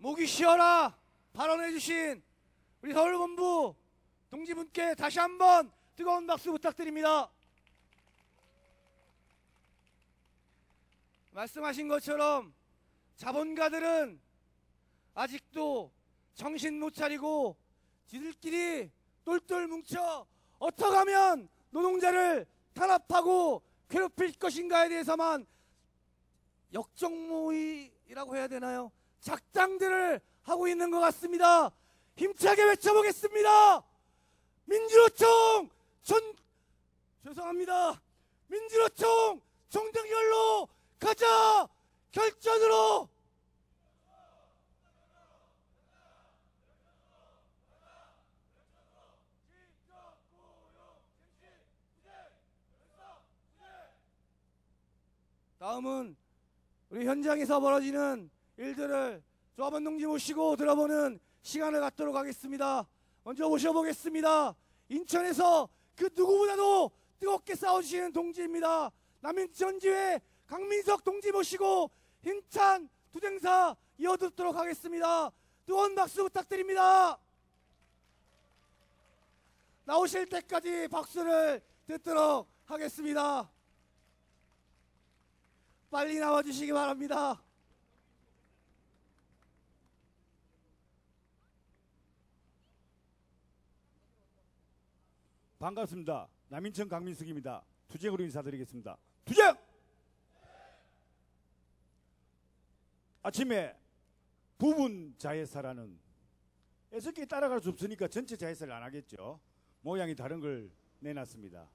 목이 쉬어라 발언해 주신 우리 서울본부 동지분께 다시 한번 뜨거운 박수 부탁드립니다. 말씀하신 것처럼 자본가들은 아직도 정신 못 차리고 지들끼리 똘똘 뭉쳐 어떻게 하면 노동자를 탄압하고 괴롭힐 것인가에 대해서만 역정모의라고 해야 되나요? 작당들을 하고 있는 것 같습니다. 힘차게 외쳐보겠습니다. 민주노총 죄송합니다. 민주노총 총정결로 가자! 결전으로! 다음은 우리 현장에서 벌어지는 일들을 조합원 동지 모시고 들어보는 시간을 갖도록 하겠습니다. 먼저 모셔보겠습니다. 인천에서 그 누구보다도 뜨겁게 싸워주시는 동지입니다. 남인천지회 강민석 동지 모시고 힘찬 투쟁사 이어듣도록 하겠습니다. 뜨거운 박수 부탁드립니다. 나오실 때까지 박수를 듣도록 하겠습니다. 빨리 나와주시기 바랍니다. 반갑습니다. 남인천 강민석입니다. 투쟁으로 인사드리겠습니다. 투쟁! 아침에 부분 자회사라는 애석히 따라갈 수 없으니까 전체 자회사를 안 하겠죠. 모양이 다른 걸 내놨습니다.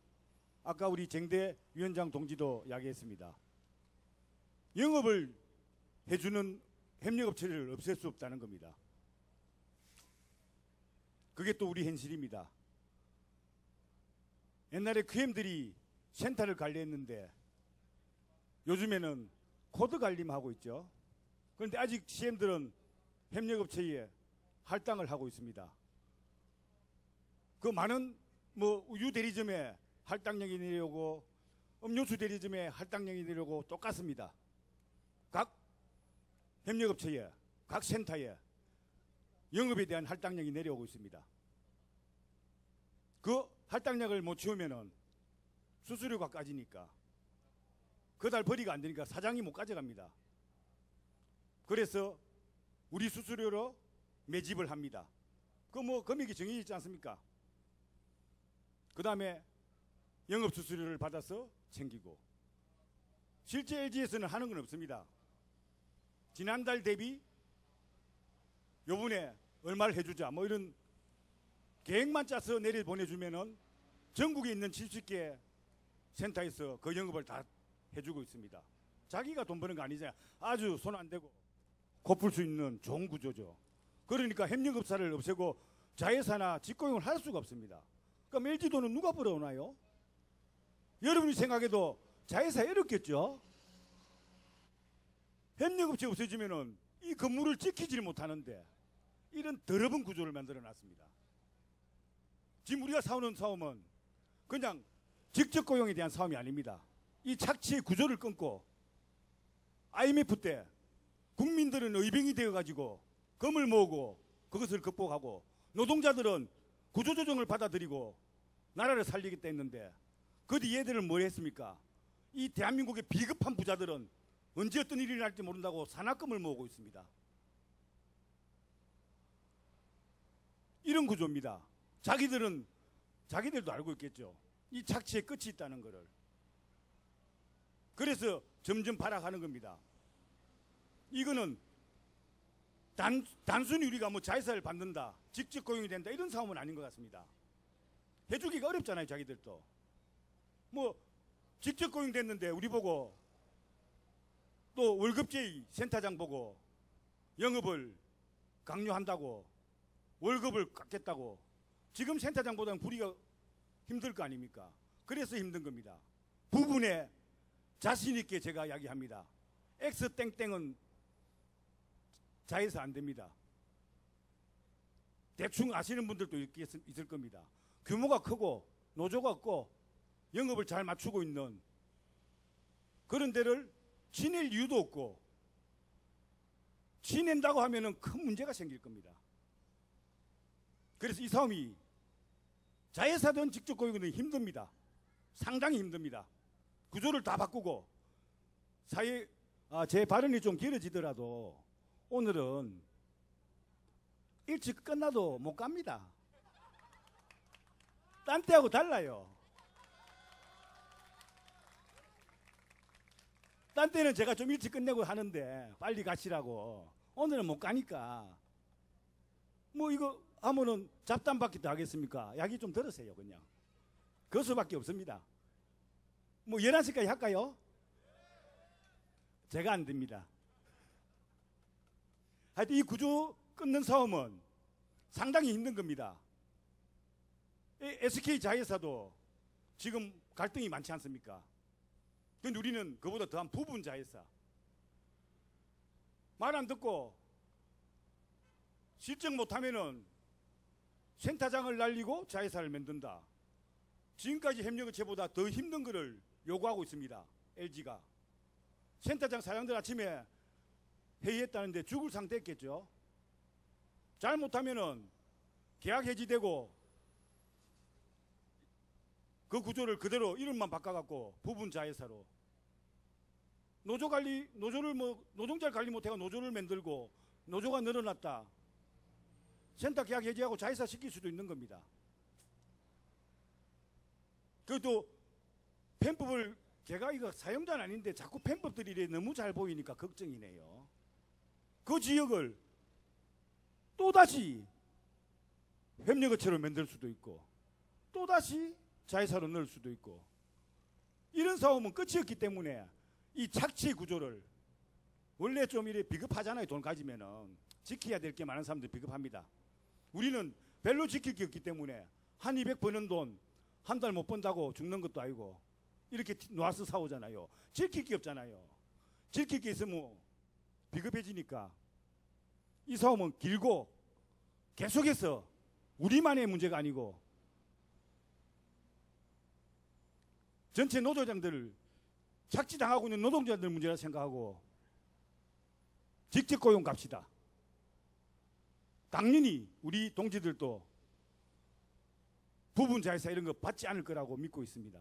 아까 우리 쟁대 위원장 동지도 이야기했습니다. 영업을 해주는 협력업체를 없앨 수 없다는 겁니다. 그게 또 우리 현실입니다. 옛날에 QM들이 센터를 관리했는데 요즘에는 코드 관리하고 있죠. 그런데 아직 CM들은 협력업체에 할당을 하고 있습니다. 그 많은 우유 대리점에 할당량이 내려오고 음료수 대리점에 할당량이 내려오고 똑같습니다. 각 협력업체에 각 센터에 영업에 대한 할당량이 내려오고 있습니다. 그 할당량을 못 채우면은 수수료가 까지니까 그달 벌이가 안 되니까 사장이 못 가져갑니다. 그래서 우리 수수료로 매집을 합니다. 그 금액이 정해져 있지 않습니까? 그 다음에 영업 수수료를 받아서 챙기고 실제 LG에서는 하는 건 없습니다. 지난달 대비 요번에 얼마를 해주자 이런 계획만 짜서 내려보내주면은 전국에 있는 70개 센터에서 그 영업을 다 해주고 있습니다. 자기가 돈 버는 거 아니잖아요. 아주 손 안 대고 고풀 수 있는 좋은 구조죠. 그러니까 협력업사를 없애고 자회사나 직고용을 할 수가 없습니다. 그럼 LG 돈은 누가 벌어오나요? 여러분이 생각해도 자회사에 어렵겠죠? 협력업체 없어지면은 이 건물을 지키지를 못하는데 이런 더러운 구조를 만들어 놨습니다. 지금 우리가 싸우는 싸움은 그냥 직접 고용에 대한 싸움이 아닙니다. 이 착취의 구조를 끊고 IMF 때 국민들은 의병이 되어가지고 금을 모으고 그것을 극복하고 노동자들은 구조조정을 받아들이고 나라를 살리겠다 했는데 그 뒤 얘들은 뭘 했습니까? 이 대한민국의 비겁한 부자들은 언제 어떤 일이 날지 모른다고 산학금을 모으고 있습니다. 이런 구조입니다. 자기들도 알고 있겠죠. 이 착취의 끝이 있다는 것을. 그래서 점점 발악하는 겁니다. 이거는 단순히 우리가 자회사를 받는다, 직접 고용이 된다 이런 싸움은 아닌 것 같습니다. 해주기가 어렵잖아요. 자기들도. 직접 고용됐는데 우리 보고 또 월급제의 센터장 보고 영업을 강요한다고 월급을 깎겠다고 지금 센터장보다는 부리가 힘들 거 아닙니까? 그래서 힘든 겁니다. 부분에 자신 있게 제가 이야기합니다. X땡땡은 자회사 안 됩니다. 대충 아시는 분들도 있을 겁니다. 규모가 크고 노조가 없고 영업을 잘 맞추고 있는 그런 데를 지낼 이유도 없고 지낸다고 하면은 큰 문제가 생길 겁니다. 그래서 이 싸움이 자회사든 직접 고용이든 힘듭니다. 상당히 힘듭니다. 구조를 다 바꾸고 제 발언이 좀 길어지더라도 오늘은 일찍 끝나도 못 갑니다. 딴 때하고 달라요. 딴 때는 제가 좀 일찍 끝내고 하는데 빨리 가시라고. 오늘은 못 가니까 뭐 이거 하면은 잡담밖에 더 하겠습니까? 이야기 좀 들으세요. 그냥 그 수밖에 없습니다. 뭐 11시까지 할까요? 제가 안 됩니다. 하여튼 이 구조 끊는 싸움은 상당히 힘든 겁니다. SK 자회사도 지금 갈등이 많지 않습니까? 근데 우리는 그보다 더한 부분 자회사. 말 안 듣고 실적 못하면은 센터장을 날리고 자회사를 만든다. 지금까지 협력업체보다 더 힘든 거를 요구하고 있습니다. LG가. 센터장 사장들 아침에 회의했다는데 죽을 상태였겠죠. 잘못하면은 계약 해지되고 그 구조를 그대로 이름만 바꿔갖고 부분 자회사로 노조를 노동자를 관리 못해가 노조를 만들고 노조가 늘어났다. 센터 계약 해지하고 자회사 시킬 수도 있는 겁니다. 그것도 펜법을 제가 이거 사용자는 아닌데 자꾸 펜법들이 너무 잘 보이니까 걱정이네요. 그 지역을 또다시 협력업체로 만들 수도 있고 또다시 자회사로 넣을 수도 있고 이런 싸움은 끝이 없기 때문에 이 착취 구조를 원래 좀 이래 비겁하잖아요. 돈 가지면은 지켜야 될 게 많은 사람들이 비겁합니다. 우리는 별로 지킬 게 없기 때문에 한 200 버는 돈 한 달 못 번다고 죽는 것도 아니고 이렇게 놓아서 싸우잖아요. 지킬 게 없잖아요. 지킬 게 있으면 비겁해지니까 이 싸움은 길고 계속해서 우리만의 문제가 아니고 전체 노조장들을 착취당하고 있는 노동자들 문제라 생각하고 직접 고용 갑시다. 당연히 우리 동지들도 부분 자회사 이런 거 받지 않을 거라고 믿고 있습니다.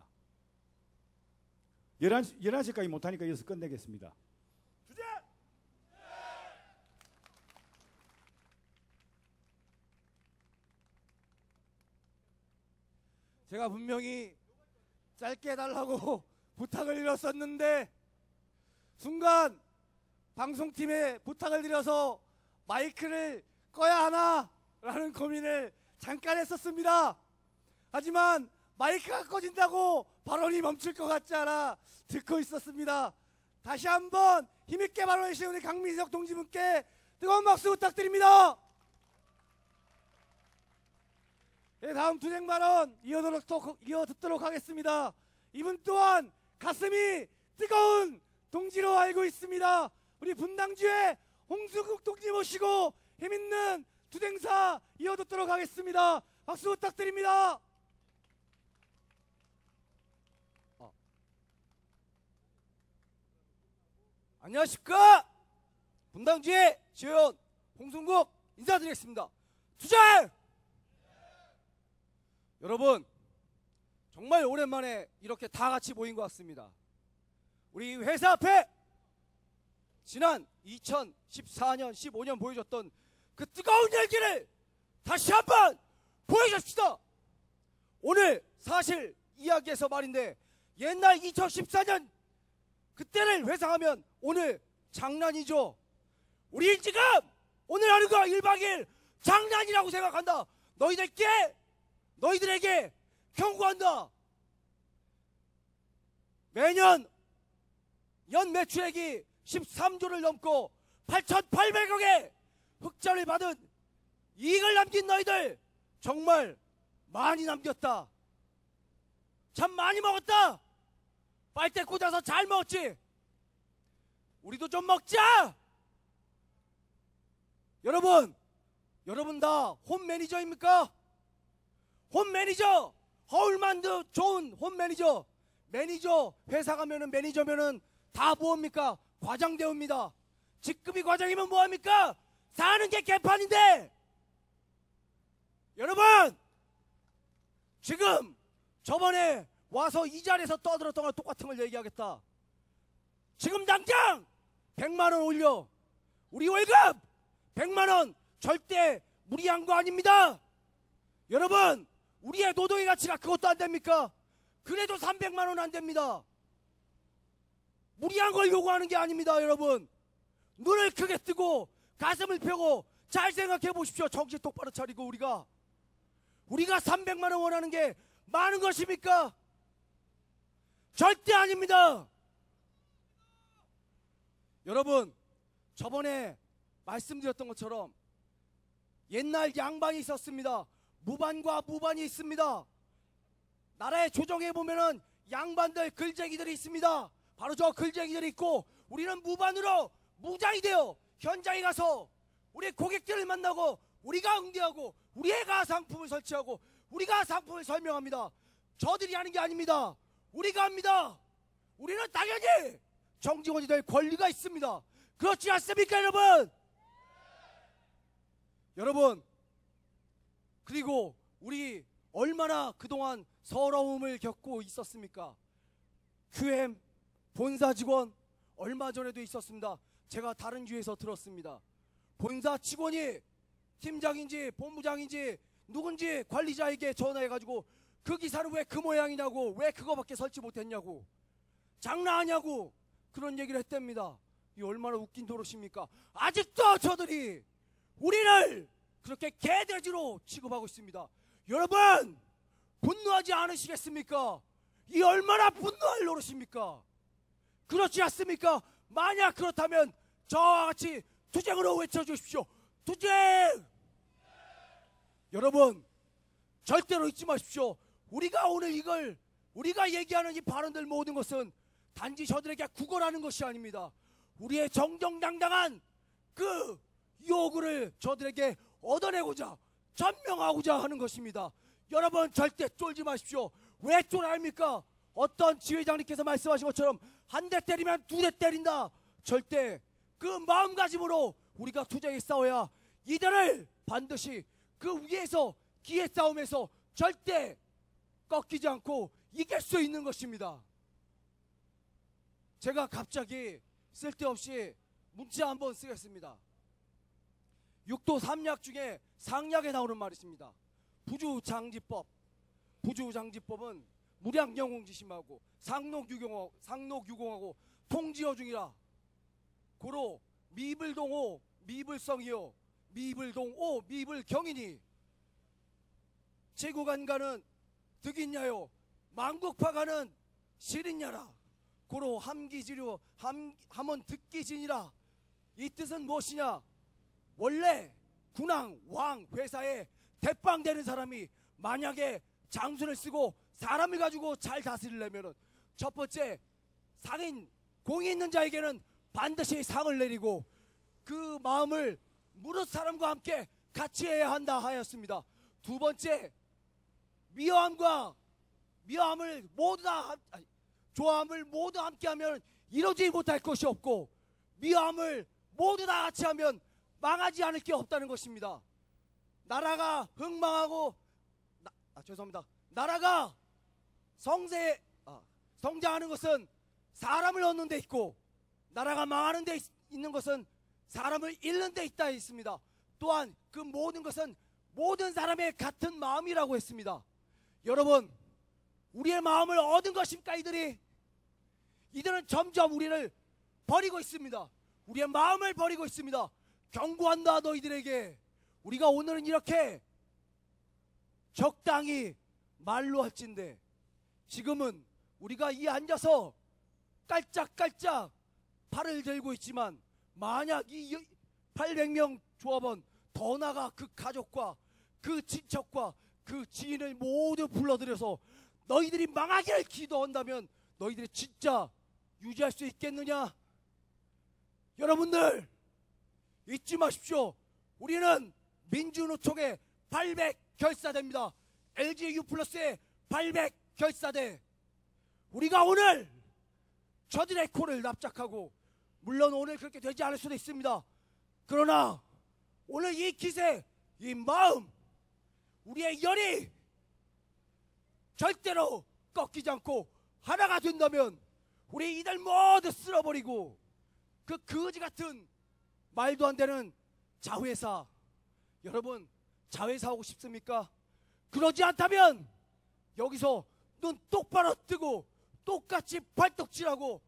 11시까지 못하니까 여기서 끝내겠습니다. 주제! 제가 분명히 짧게 해달라고 부탁을 드렸었는데 순간 방송팀에 부탁을 드려서 마이크를 꺼야 하나 라는 고민을 잠깐 했었습니다. 하지만 마이크가 꺼진다고 발언이 멈출 것 같지 않아 듣고 있었습니다. 다시 한번 힘있게 발언해주신 우리 강민석 동지분께 뜨거운 박수 부탁드립니다. 네, 다음 투쟁 발언 이어듣도록 하겠습니다. 이분 또한 가슴이 뜨거운 동지로 알고 있습니다. 우리 분당주의 홍수국 동지 모시고 힘있는 투쟁사 이어듣도록 하겠습니다. 박수 부탁드립니다. 안녕하십니까. 분당주의 지회원 홍순국 인사드리겠습니다. 투쟁! 여러분 정말 오랜만에 이렇게 다 같이 모인 것 같습니다. 우리 회사 앞에 지난 2014년 15년 보여줬던 그 뜨거운 열기를 다시 한번 보여줍시다. 오늘 사실 이야기해서 말인데 옛날 2014년 그때를 회상하면 오늘 장난이죠. 우리 지금 오늘 하는 거 1박 2일 장난이라고 생각한다. 너희들에게 경고한다. 매년 연 매출액이 13조를 넘고 8,800억의 흑자를 받은 이익을 남긴 너희들 정말 많이 남겼다. 참 많이 먹었다. 빨대 꽂아서 잘 먹었지. 우리도 좀 먹자. 여러분 다 홈 매니저입니까? 홈 매니저 허울만두 좋은 홈 매니저. 매니저 회사 가면은 매니저면은 다 뭡니까? 과장대우입니다. 직급이 과장이면 뭐합니까? 사는 게 개판인데. 여러분, 지금 저번에 와서 이 자리에서 떠들었던 거랑 똑같은 걸 얘기하겠다. 지금 당장 100만원 올려. 우리 월급 100만원 절대 무리한 거 아닙니다. 여러분, 우리의 노동의 가치가 그것도 안 됩니까? 그래도 300만원 안 됩니다. 무리한 걸 요구하는 게 아닙니다. 여러분, 눈을 크게 뜨고 가슴을 펴고 잘 생각해 보십시오. 정신 똑바로 차리고 우리가 300만원 원하는 게 많은 것입니까? 절대 아닙니다. 여러분, 저번에 말씀드렸던 것처럼 옛날 양반이 있었습니다. 무반과 무반이 있습니다. 나라의 조정에 보면은 양반들 글쟁이들이 있습니다. 바로 저 글쟁이들이 있고, 우리는 무반으로 무장이 되어 현장에 가서 우리 고객들을 만나고 우리가 응대하고 우리가 상품을 설치하고 우리가 상품을 설명합니다. 저들이 하는 게 아닙니다. 우리가 합니다. 우리는 당연히 정직원이 될 권리가 있습니다. 그렇지 않습니까, 여러분? 여러분, 그리고 우리 얼마나 그동안 서러움을 겪고 있었습니까? QM 본사 직원 얼마 전에도 있었습니다. 제가 다른 주에서 들었습니다. 본사 직원이 팀장인지 본부장인지 누군지 관리자에게 전화해가지고 그 기사는 왜 그 모양이냐고, 왜 그거밖에 설치 못했냐고, 장난하냐고 그런 얘기를 했답니다. 이 얼마나 웃긴 도로십니까? 아직도 저들이 우리를 그렇게 개돼지로 취급하고 있습니다. 여러분, 분노하지 않으시겠습니까? 이 얼마나 분노할 노릇입니까? 그렇지 않습니까? 만약 그렇다면 저와 같이 투쟁으로 외쳐주십시오. 투쟁! 여러분, 절대로 잊지 마십시오. 우리가 오늘 우리가 얘기하는 이 발언들 모든 것은 단지 저들에게 구걸하는 것이 아닙니다. 우리의 정정당당한 그 요구를 저들에게 얻어내고자, 전명하고자 하는 것입니다. 여러분, 절대 쫄지 마십시오. 왜 쫄아야 합니까? 어떤 지회장님께서 말씀하신 것처럼 한 대 때리면 두 대 때린다. 절대 그 마음가짐으로 우리가 투쟁에 싸워야 이들을 반드시 그 위에서 기회 싸움에서 절대 꺾이지 않고 이길 수 있는 것입니다. 제가 갑자기 쓸데없이 문자 한번 쓰겠습니다. 육도 3약 중에 상약에 나오는 말이 있습니다. 부주장지법. 부주장지법은 무량영웅지심하고 상록유공하고 통지어 중이라. 고로 미불동오 미불성이요 미불동오 미불경이니 제국안가는 득있냐요 망국파가는 실있냐라. 고로 함기지료 함원 듣기진이라. 이 뜻은 무엇이냐? 원래 군왕 왕 회사에 대빵되는 사람이 만약에 장수를 쓰고 사람을 가지고 잘 다스리려면 첫 번째 상인 공이 있는 자에게는 반드시 상을 내리고 그 마음을 무릇 사람과 함께 같이 해야 한다 하였습니다. 두 번째, 미워함을 모두 다 좋아함을 모두 함께하면 이루지 못할 것이 없고, 미워함을 모두 다 같이 하면 망하지 않을 게 없다는 것입니다. 나라가 흥망하고 나라가 성장하는 것은 사람을 얻는 데 있고, 나라가 망하는 데 있는 것은 사람을 잃는 데 있다 했습니다. 또한 그 모든 것은 모든 사람의 같은 마음이라고 했습니다. 여러분, 우리의 마음을 얻은 것입니까? 이들은 점점 우리를 버리고 있습니다. 우리의 마음을 버리고 있습니다. 경고한다 너희들에게. 우리가 오늘은 이렇게 적당히 말로 할진데, 지금은 우리가 이 앉아서 깔짝깔짝 팔을 들고 있지만, 만약 이 800명 조합원 더 나아가 그 가족과 그 친척과 그 지인을 모두 불러들여서 너희들이 망하기를 기도한다면 너희들이 진짜 유지할 수 있겠느냐? 여러분들 잊지 마십시오. 우리는 민주노총의 800 결사대입니다. LG U+의 800 결사대. 우리가 오늘 저들의 코를 납작하고 물론 오늘 그렇게 되지 않을 수도 있습니다. 그러나 오늘 이 기세, 이 마음, 우리의 열이 절대로 꺾이지 않고 하나가 된다면 우리 이들 모두 쓸어버리고 그 거지 같은 말도 안 되는 자회사, 여러분 자회사하고 싶습니까? 그러지 않다면 여기서 눈 똑바로 뜨고 똑같이 발떡질하고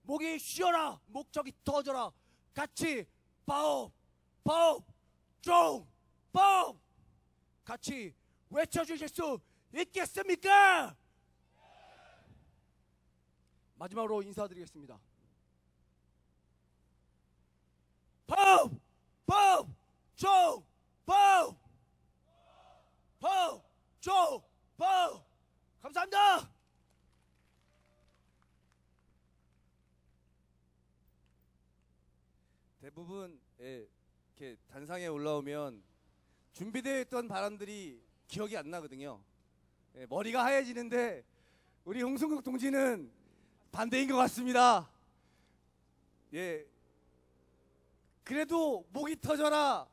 목이 쉬어라, 목적이 터져라, 같이 파업, 파업, 종, 파업 같이 외쳐주실 수 있겠습니까? 마지막으로 인사드리겠습니다. 파업, 파업, 종, 파업, 파업, 종, 파업. 감사합니다. 대부분 이렇게 단상에 올라오면 준비되어 있던 발언들이 기억이 안 나거든요. 머리가 하얘지는데 우리 홍승국 동지는 반대인 것 같습니다. 예, 그래도 목이 터져라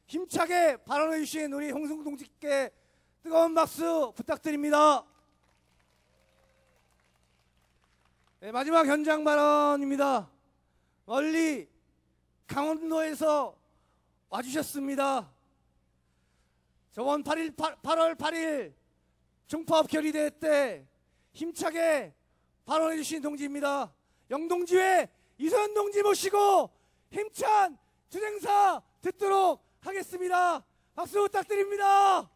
힘차게 발언해 주신 우리 홍승국 동지께 뜨거운 박수 부탁드립니다. 마지막 현장 발언입니다. 멀리 강원도에서 와주셨습니다. 저번 8월 8일 총파업 결의대회 때 힘차게 발언해 주신 동지입니다. 영동지회 이소연 동지 모시고 힘찬 투쟁사 듣도록 하겠습니다. 박수 부탁드립니다.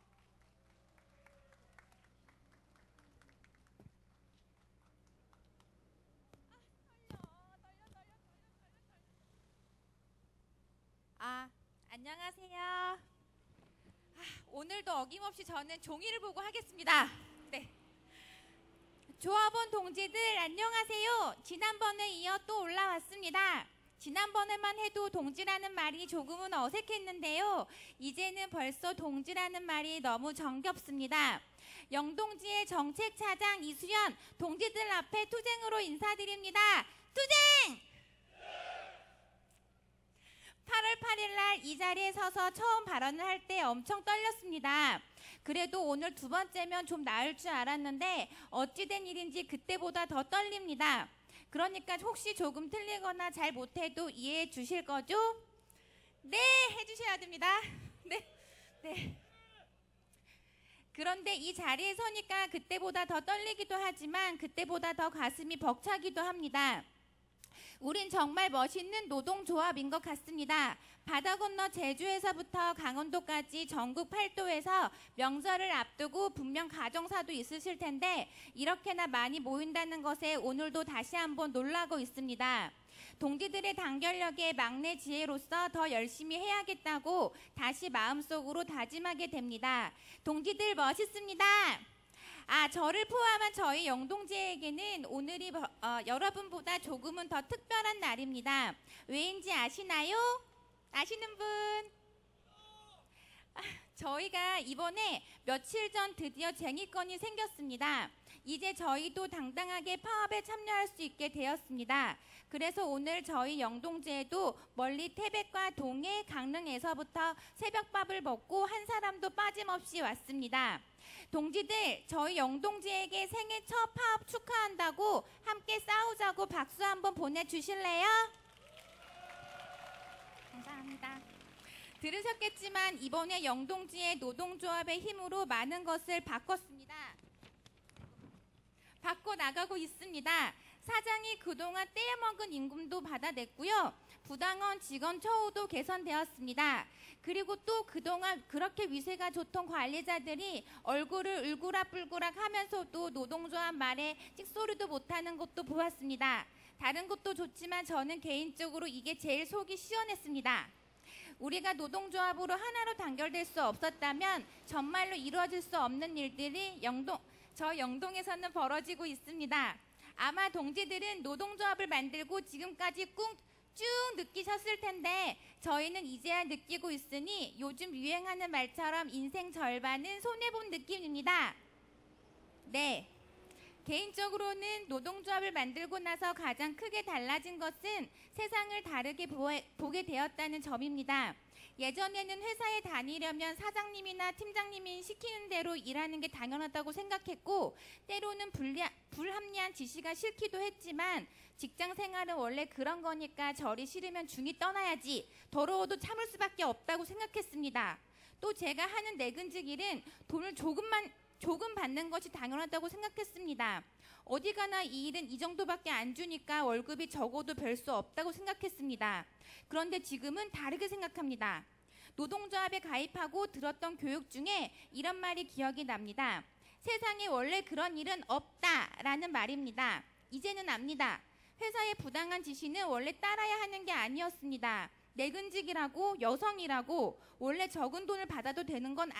안녕하세요. 오늘도 어김없이 저는 종이를 보고 하겠습니다. 네. 조합원 동지들 안녕하세요. 지난번에 이어 또 올라왔습니다. 지난번에만 해도 동지라는 말이 조금은 어색했는데요. 이제는 벌써 동지라는 말이 너무 정겹습니다. 영동지의 정책차장 이수연 동지들 앞에 투쟁으로 인사드립니다. 투쟁! 8월 8일 날 이 자리에 서서 처음 발언을 할 때 엄청 떨렸습니다. 그래도 오늘 두 번째면 좀 나을 줄 알았는데 어찌된 일인지 그때보다 더 떨립니다. 그러니까 혹시 조금 틀리거나 잘 못해도 이해해 주실 거죠? 네, 해주셔야 됩니다. 네. 그런데 이 자리에 서니까 그때보다 더 떨리기도 하지만 그때보다 더 가슴이 벅차기도 합니다. 우린 정말 멋있는 노동조합인 것 같습니다. 바다 건너 제주에서부터 강원도까지 전국 8도에서 명절을 앞두고 분명 가정사도 있으실 텐데 이렇게나 많이 모인다는 것에 오늘도 다시 한번 놀라고 있습니다. 동지들의 단결력에 막내 지혜로서 더 열심히 해야겠다고 다시 마음속으로 다짐하게 됩니다. 동지들 멋있습니다. 저를 포함한 저희 영동지에게는 오늘이 여러분보다 조금은 더 특별한 날입니다. 왜인지 아시나요? 아시는 분? 저희가 이번에 며칠 전 드디어 쟁의권이 생겼습니다. 이제 저희도 당당하게 파업에 참여할 수 있게 되었습니다. 그래서 오늘 저희 영동지에도 멀리 태백과 동해, 강릉에서부터 새벽밥을 먹고 한 사람도 빠짐없이 왔습니다. 동지들, 저희 영동지에게 생애 첫 파업 축하한다고 함께 싸우자고 박수 한번 보내주실래요? 감사합니다. 들으셨겠지만 이번에 영동지의 노동조합의 힘으로 많은 것을 바꿨습니다. 바꿔나가고 있습니다. 사장이 그동안 떼어먹은 임금도 받아냈고요. 부당한 직원 처우도 개선되었습니다. 그리고 또 그동안 그렇게 위세가 좋던 관리자들이 얼굴을 울그락불그락 하면서도 노동조합 말에 찍소리도 못하는 것도 보았습니다. 다른 것도 좋지만 저는 개인적으로 이게 제일 속이 시원했습니다. 우리가 노동조합으로 하나로 단결될 수 없었다면 정말로 이루어질 수 없는 일들이 저 영동에서는 벌어지고 있습니다. 아마 동지들은 노동조합을 만들고 지금까지 꾹 쭉 느끼셨을 텐데 저희는 이제야 느끼고 있으니 요즘 유행하는 말처럼 인생 절반은 손해본 느낌입니다. 네, 개인적으로는 노동조합을 만들고 나서 가장 크게 달라진 것은 세상을 다르게 보게 되었다는 점입니다. 예전에는 회사에 다니려면 사장님이나 팀장님이 시키는 대로 일하는 게 당연하다고 생각했고 때로는 불합리한 지시가 싫기도 했지만 직장 생활은 원래 그런 거니까 절이 싫으면 중이 떠나야지 더러워도 참을 수밖에 없다고 생각했습니다. 또 제가 하는 내근직 일은 돈을 조금 받는 것이 당연하다고 생각했습니다. 어디 가나 이 일은 이 정도밖에 안 주니까 월급이 적어도 별 수 없다고 생각했습니다. 그런데 지금은 다르게 생각합니다. 노동조합에 가입하고 들었던 교육 중에 이런 말이 기억이 납니다. 세상에 원래 그런 일은 없다라는 말입니다. 이제는 압니다. 회사의 부당한 지시는 원래 따라야 하는 게 아니었습니다. 내근직이라고 여성이라고 원래 적은 돈을 받아도 되는 건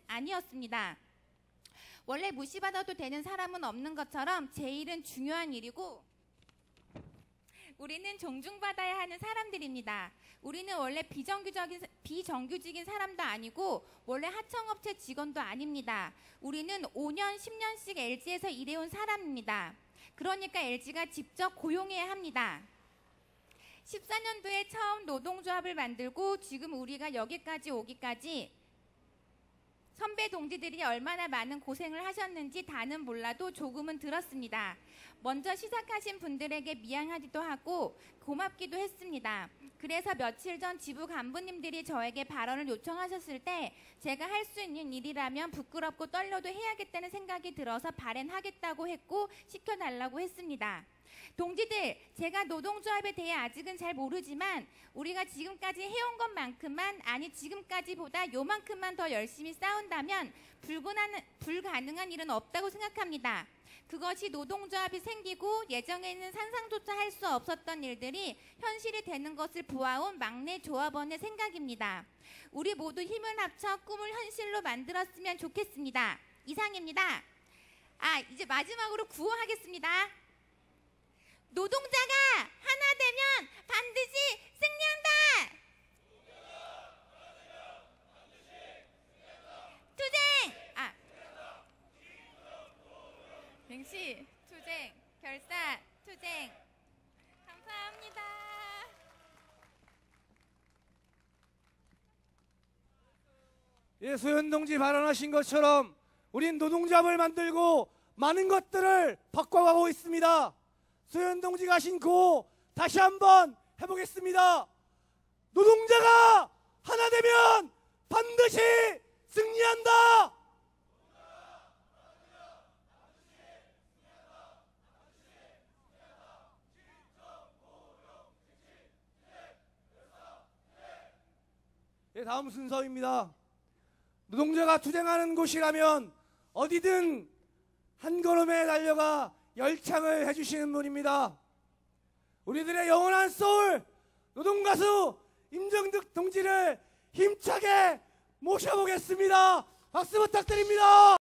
아니었습니다. 원래 무시받아도 되는 사람은 없는 것처럼 제 일은 중요한 일이고 우리는 존중받아야 하는 사람들입니다. 우리는 원래 비정규직인 사람도 아니고 원래 하청업체 직원도 아닙니다. 우리는 5년, 10년씩 LG에서 일해온 사람입니다. 그러니까 LG가 직접 고용해야 합니다. 14년도에 처음 노동조합을 만들고 지금 우리가 여기까지 오기까지 선배 동지들이 얼마나 많은 고생을 하셨는지 다는 몰라도 조금은 들었습니다. 먼저 시작하신 분들에게 미안하기도 하고 고맙기도 했습니다. 그래서 며칠 전 지부 간부님들이 저에게 발언을 요청하셨을 때 제가 할 수 있는 일이라면 부끄럽고 떨려도 해야겠다는 생각이 들어서 발행하겠다고 했고 시켜달라고 했습니다. 동지들, 제가 노동조합에 대해 아직은 잘 모르지만 우리가 지금까지 해온 것만큼만 아니 지금까지보다 요만큼만 더 열심히 싸운다면 불가능한 일은 없다고 생각합니다. 그것이 노동조합이 생기고 예정에는 상상조차 할 수 없었던 일들이 현실이 되는 것을 보아온 막내 조합원의 생각입니다. 우리 모두 힘을 합쳐 꿈을 현실로 만들었으면 좋겠습니다. 이상입니다. 이제 마지막으로 구호하겠습니다. 노동자가 하나 되면 반드시 승리한다. 투쟁! 뱅시, 투쟁, 결사, 투쟁. 감사합니다. 예, 소연 동지 발언하신 것처럼 우린 노동조합을 만들고 많은 것들을 바꿔가고 있습니다. 소연 동지가 하신 구호 다시 한번 해보겠습니다. 노동자가 하나 되면 반드시 승리한다. 예, 다음 순서입니다. 노동자가 투쟁하는 곳이라면 어디든 한 걸음에 달려가 열창을 해주시는 분입니다. 우리들의 영원한 소울 노동가수 임정득 동지를 힘차게 모셔보겠습니다. 박수 부탁드립니다.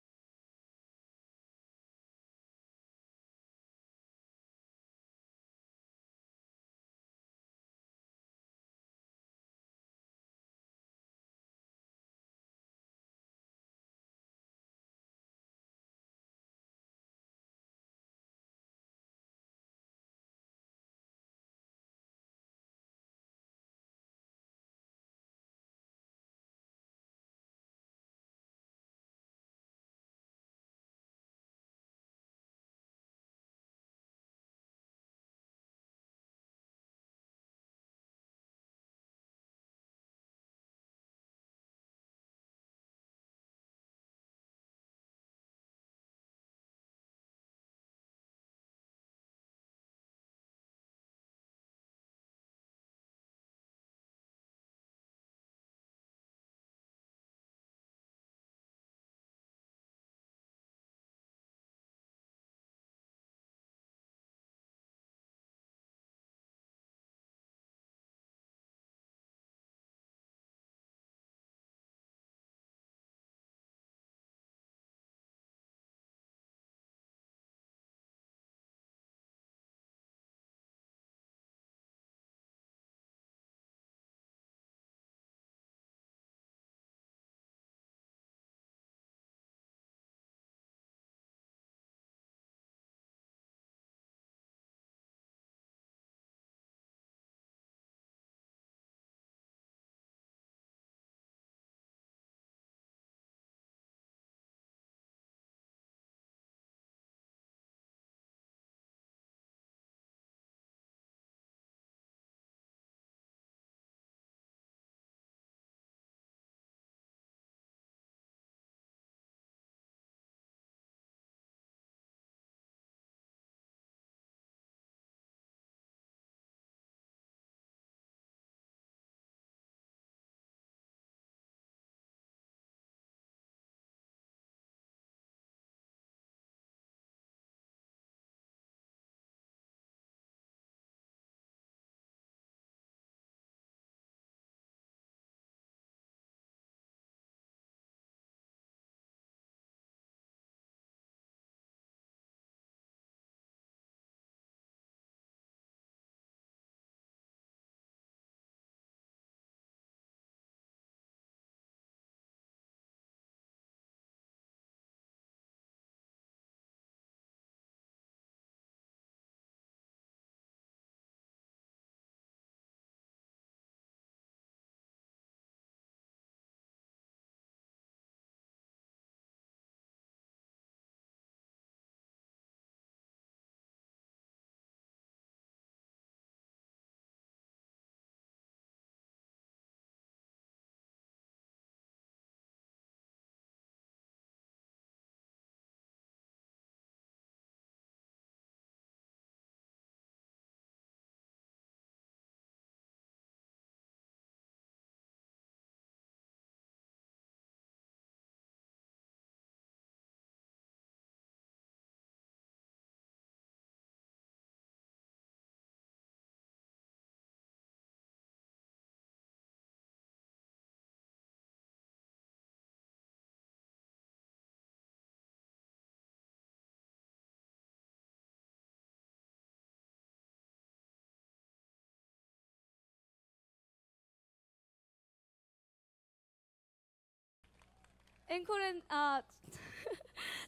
앵콜은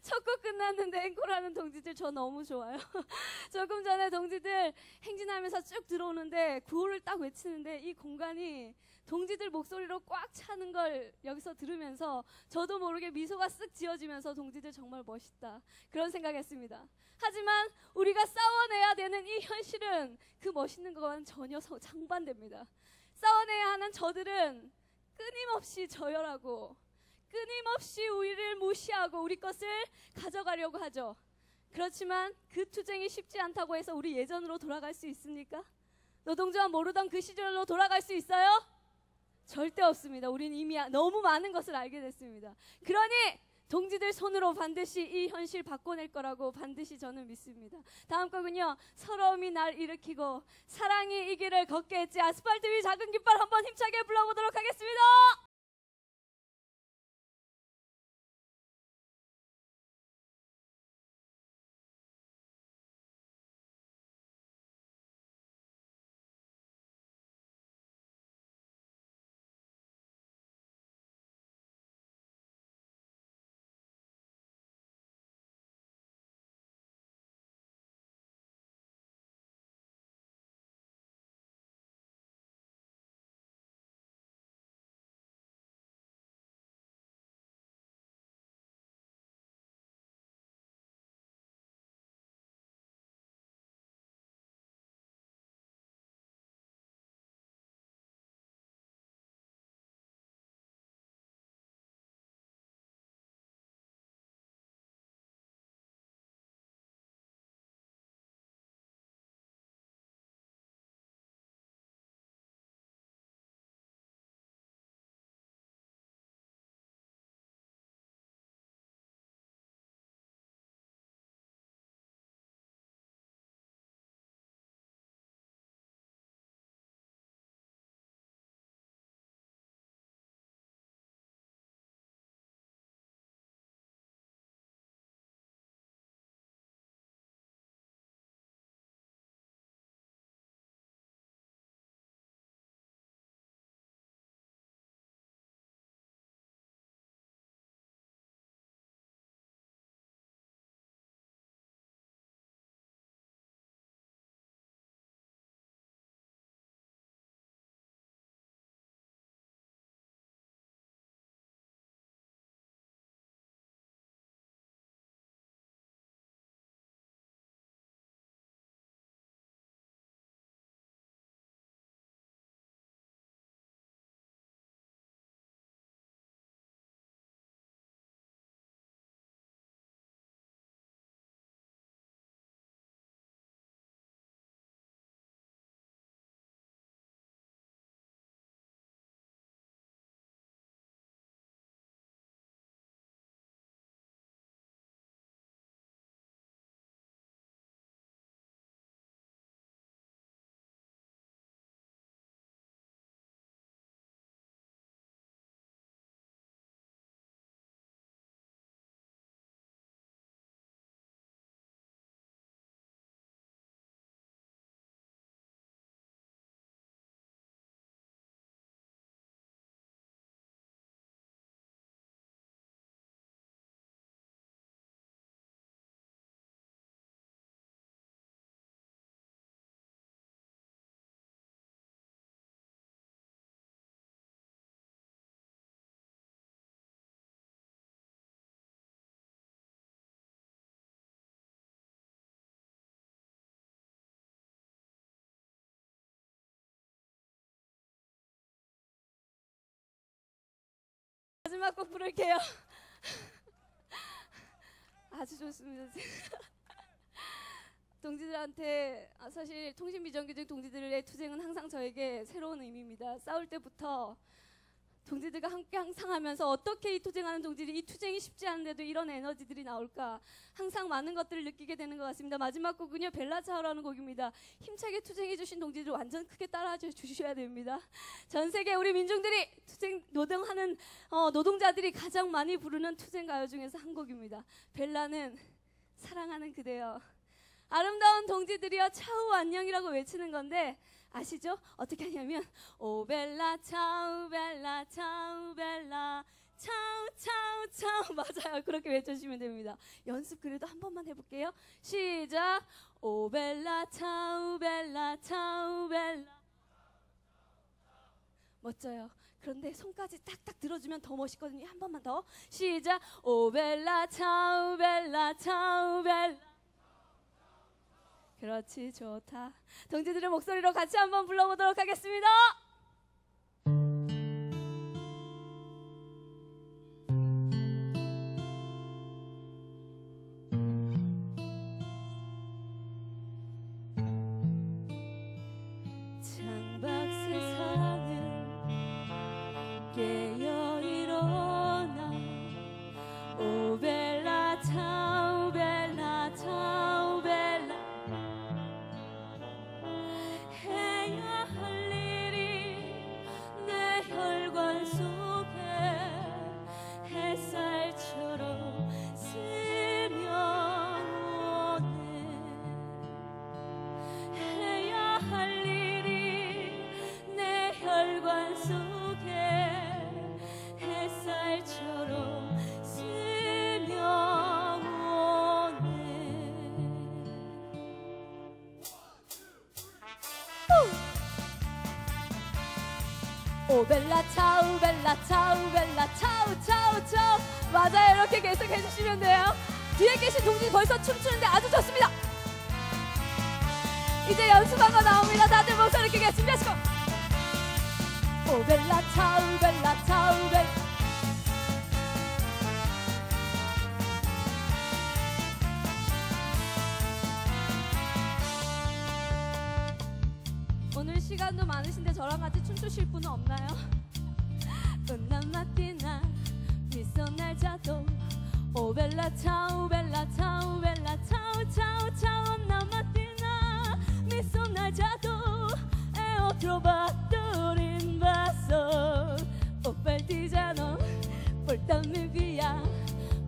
첫 곡 끝났는데 앵콜하는 동지들 저 너무 좋아요. 조금 전에 동지들 행진하면서 쭉 들어오는데 구호를 딱 외치는데 이 공간이 동지들 목소리로 꽉 차는 걸 여기서 들으면서 저도 모르게 미소가 쓱 지어지면서 동지들 정말 멋있다 그런 생각했습니다. 하지만 우리가 싸워내야 되는 이 현실은 그 멋있는 것과는 전혀 정반대입니다. 싸워내야 하는 저들은 끊임없이 저열하고 끊임없이 우리를 무시하고 우리 것을 가져가려고 하죠. 그렇지만 그 투쟁이 쉽지 않다고 해서 우리 예전으로 돌아갈 수 있습니까? 노동조합 모르던 그 시절로 돌아갈 수 있어요? 절대 없습니다. 우리는 이미 너무 많은 것을 알게 됐습니다. 그러니 동지들 손으로 반드시 이 현실 바꿔낼 거라고 반드시 저는 믿습니다. 다음 곡은요. 서러움이 날 일으키고 사랑이 이 길을 걷게 했지. 아스팔트 위 작은 깃발 한번 힘차게 불러보도록 하겠습니다. 마지막 곡 부를게요. 아주 좋습니다. 동지들한테 사실 통신비정규직 동지들의 투쟁은 항상 저에게 새로운 의미입니다. 싸울 때부터 동지들과 함께 항상 하면서 어떻게 이 투쟁하는 동지들이 이 투쟁이 쉽지 않은데도 이런 에너지들이 나올까 항상 많은 것들을 느끼게 되는 것 같습니다. 마지막 곡은요. 벨라차오라는 곡입니다. 힘차게 투쟁해 주신 동지들 완전 크게 따라해 주셔야 됩니다. 전 세계 우리 민중들이 투쟁 노동하는 노동자들이 가장 많이 부르는 투쟁 가요 중에서 한 곡입니다. 벨라는 사랑하는 그대여. 아름다운 동지들이여 차우 안녕이라고 외치는 건데 아시죠? 어떻게 하냐면 오 벨라 차우 벨라 차우 벨라 차우 차우 차우 맞아요. 그렇게 외쳐주시면 됩니다. 연습 그래도 한 번만 해볼게요. 시작. 오벨라 차우 벨라 차우 벨라. 멋져요. 그런데 손까지 딱딱 들어주면 더 멋있거든요. 한 번만 더. 시작. 오벨라 차우 벨라 차우 벨라. 그렇지, 좋다. 동지들의 목소리로 같이 한번 불러보도록 하겠습니다. 창밖 세상을 깨어 일어나 오벨라 차우 벨라 차우 벨라 해야 할 일이 내 혈관 속에 햇살처럼 스며오네. 해야 할 일이 내 혈관 속에 햇살처럼 오벨라 차우 벨라 차우 벨라 차우 차우 차우. 맞아요. 이렇게 계속 해주시면 돼요. 뒤에 계신 동지 벌써 춤추는데 아주 좋습니다. 이제 연습한 거 나옵니다. 다들 목소리 크게 준비하시고 오벨라 차우 벨라 차우 벨라. 오늘 시간도 많으신데 저랑 같이 춤추실 분은 없나요? Una mattina mi sono alzato, oh bella ciao bella ciao bella ciao ciao ciao. Una mattina mi sono alzato e ho trovato l'invaso, oh partigiano portami via,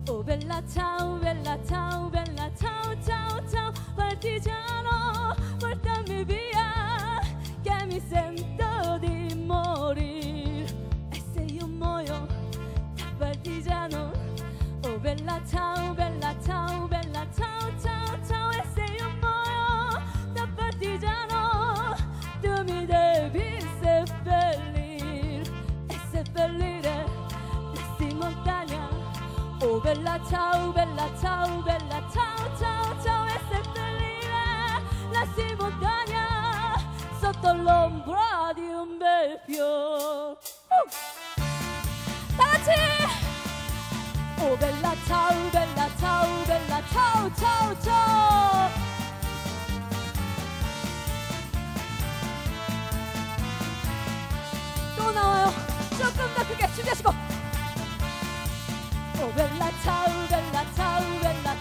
oh bella ciao bella ciao bella ciao ciao ciao. Partigiano portami via, che mi sento di morire, e se io muoio da partigiano, oh bella ciao bella ciao bella ciao ciao ciao. E se io muoio da partigiano, tu mi devi seppellire, e seppellire questa montagna, oh bella ciao bella ciao bella ciao ciao ciao. E seppellire questa montagna sotto l'ombra di un bel fiore. 다같이 오 벨라 차우 벨라 차우 벨라 차우 차우 차우. 또 나와요. 조금 더 크게 준비하시고 오 벨라 차우 벨라 차우 벨라.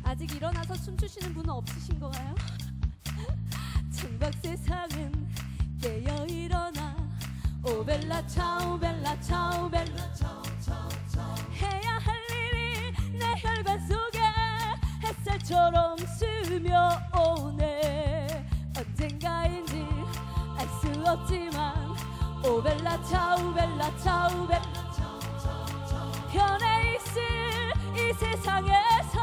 아직 일어나서 춤추시는 분은 없으신 거예요? 창밖 세상은 깨어 일어나 오 벨라 차우 벨라 차우 벨라. 해야 할 일이 내 혈관 속에 햇살처럼 스며오네. 언젠가인지 알 수 없지만 오 벨라 차우 벨라 차우 벨라. 편해 있을 이 세상에서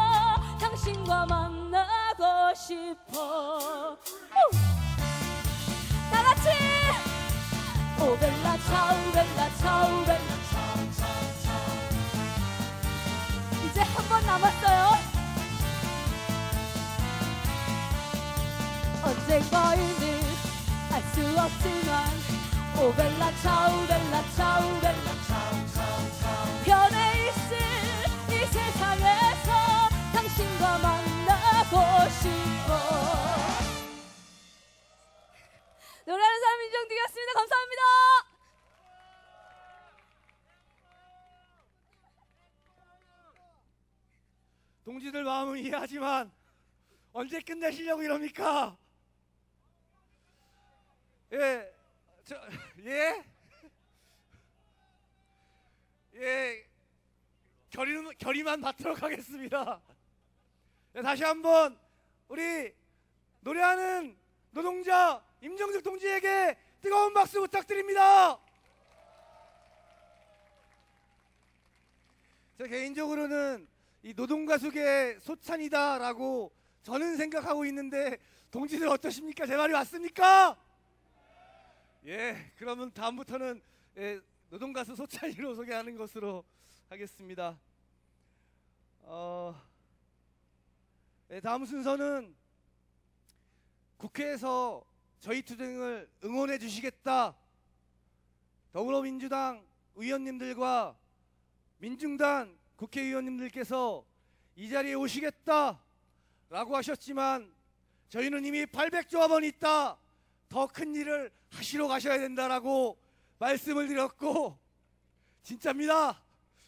당신과 만나고 싶어. 다같이 오 벨라 차우 벨라 차우 벨라. 이제 한 번 남았어요. 언젠가인지 알 수 없지만 오 벨라 차우 벨라 차우 벨라. 편해 있을 이 세상에서 당신과 만나고 싶어. 노래하는 사람 인정드리겠습니다. 감사합니다. 동지들 마음은 이해하지만 언제 끝내시려고 이럽니까? 결의만 받도록 하겠습니다. 다시 한번 우리 노래하는 노동자 임정숙 동지에게 뜨거운 박수 부탁드립니다. 저 개인적으로는 이 노동가수계의 소찬이다라고 저는 생각하고 있는데 동지들 어떠십니까? 제 말이 맞습니까? 예, 그러면 다음부터는 노동가수 소찬이로 소개하는 것으로 하겠습니다. 다음 순서는 국회에서 저희 투쟁을 응원해 주시겠다, 더불어민주당 의원님들과 민중당 국회의원님들께서 이 자리에 오시겠다 라고 하셨지만 저희는 이미 800조합원 있다, 더 큰 일을 하시러 가셔야 된다라고 말씀을 드렸고, 진짜입니다.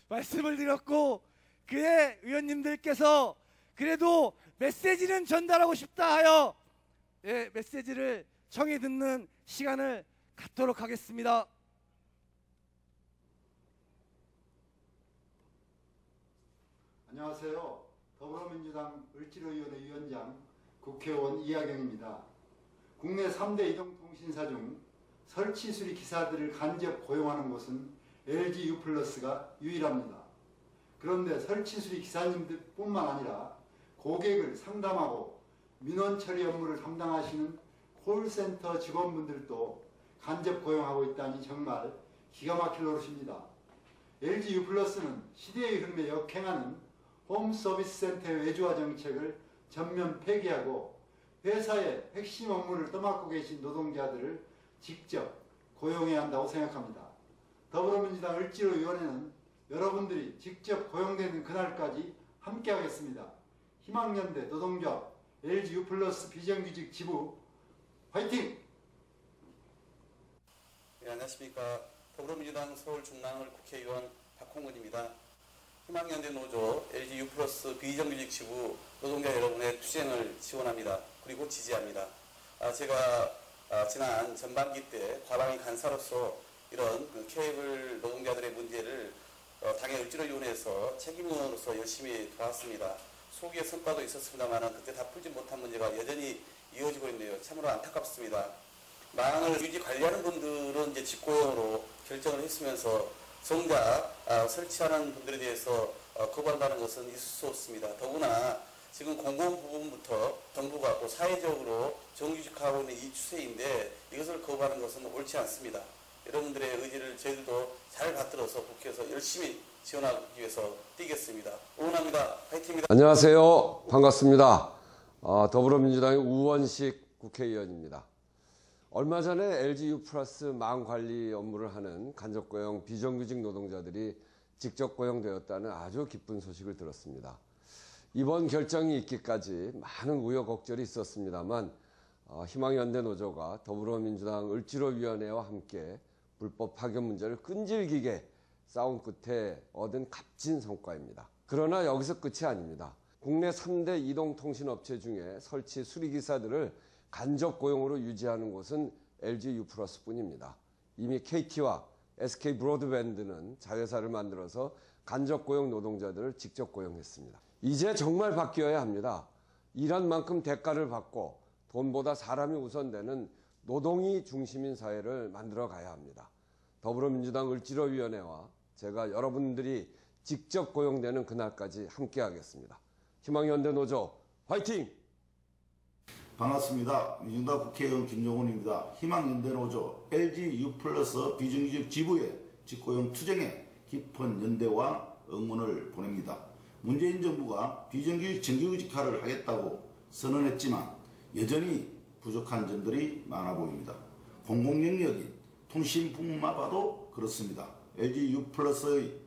말씀을 드렸고, 그의 의원님들께서 그래도 메시지는 전달하고 싶다 하여 메시지를 청해 듣는 시간을 갖도록 하겠습니다. 안녕하세요. 더불어민주당 을지로위원회 위원장 국회의원 이하경입니다. 국내 3대 이동통신사 중 설치 수리 기사들을 간접 고용하는 곳은 LG U+가 유일합니다. 그런데 설치 수리 기사님들뿐만 아니라 고객을 상담하고 민원 처리 업무를 담당하시는 콜센터 직원분들도 간접 고용하고 있다니 정말 기가 막힐 노릇입니다. LG U+는 시대의 흐름에 역행하는 홈서비스 센터의 외주화 정책을 전면 폐기하고 회사의 핵심 업무를 떠맡고 계신 노동자들을 직접 고용해야 한다고 생각합니다. 더불어민주당 을지로위원회는 여러분들이 직접 고용되는 그날까지 함께하겠습니다. 희망연대 노동조합 LG U+ 비정규직 지부 화이팅! 네, 안녕하십니까. 더불어민주당 서울 중랑을 국회의원 박홍근입니다. 희망연대 노조 LG U+ 비정규직 지부 노동자 여러분의 투쟁을 지원합니다. 그리고 지지합니다. 제가 지난 전반기 때 과방위 간사로서 이런 케이블 노동자들의 문제를 당의 을지로위원회에서 책임의원으로서 열심히 도왔습니다. 소기의 성과도 있었습니다만 그때 다 풀지 못한 문제가 여전히 이어지고 있네요. 참으로 안타깝습니다. 망을 유지 관리하는 분들은 이제 직고용으로 결정을 했으면서 정작 설치하는 분들에 대해서 거부한다는 것은 있을 수 없습니다. 더구나 지금 공공 부분부터 정부가 또 사회적으로 정규직화하고 있는 이 추세인데 이것을 거부하는 것은 옳지 않습니다. 여러분들의 의지를 저희들도 잘 받들어서 국회에서 열심히 지원하기 위해서 뛰겠습니다. 응원합니다. 화이팅입니다. 안녕하세요. 반갑습니다. 더불어민주당의 우원식 국회의원입니다. 얼마 전에 LG U+ 망 관리 업무를 하는 간접고용 비정규직 노동자들이 직접 고용되었다는 아주 기쁜 소식을 들었습니다. 이번 결정이 있기까지 많은 우여곡절이 있었습니다만 희망연대 노조가 더불어민주당 을지로위원회와 함께 불법 파견 문제를 끈질기게 싸운 끝에 얻은 값진 성과입니다. 그러나 여기서 끝이 아닙니다. 국내 3대 이동통신업체 중에 설치 수리기사들을 간접 고용으로 유지하는 곳은 LG U+ 뿐입니다. 이미 KT와 SK 브로드밴드는 자회사를 만들어서 간접 고용 노동자들을 직접 고용했습니다. 이제 정말 바뀌어야 합니다. 일한 만큼 대가를 받고 돈보다 사람이 우선되는 노동이 중심인 사회를 만들어 가야 합니다. 더불어민주당 을지로위원회와 제가 여러분들이 직접 고용되는 그날까지 함께하겠습니다. 희망연대 노조 화이팅! 반갑습니다. 민주당 국회의원 김종훈입니다. 희망연대 노조 LG U+ 비정규직 지부의 직고용 투쟁에 깊은 연대와 응원을 보냅니다. 문재인 정부가 비정규직 정규직화를 하겠다고 선언했지만 여전히 부족한 점들이 많아 보입니다. 공공영역인 통신분만 봐도 그렇습니다. LG U+의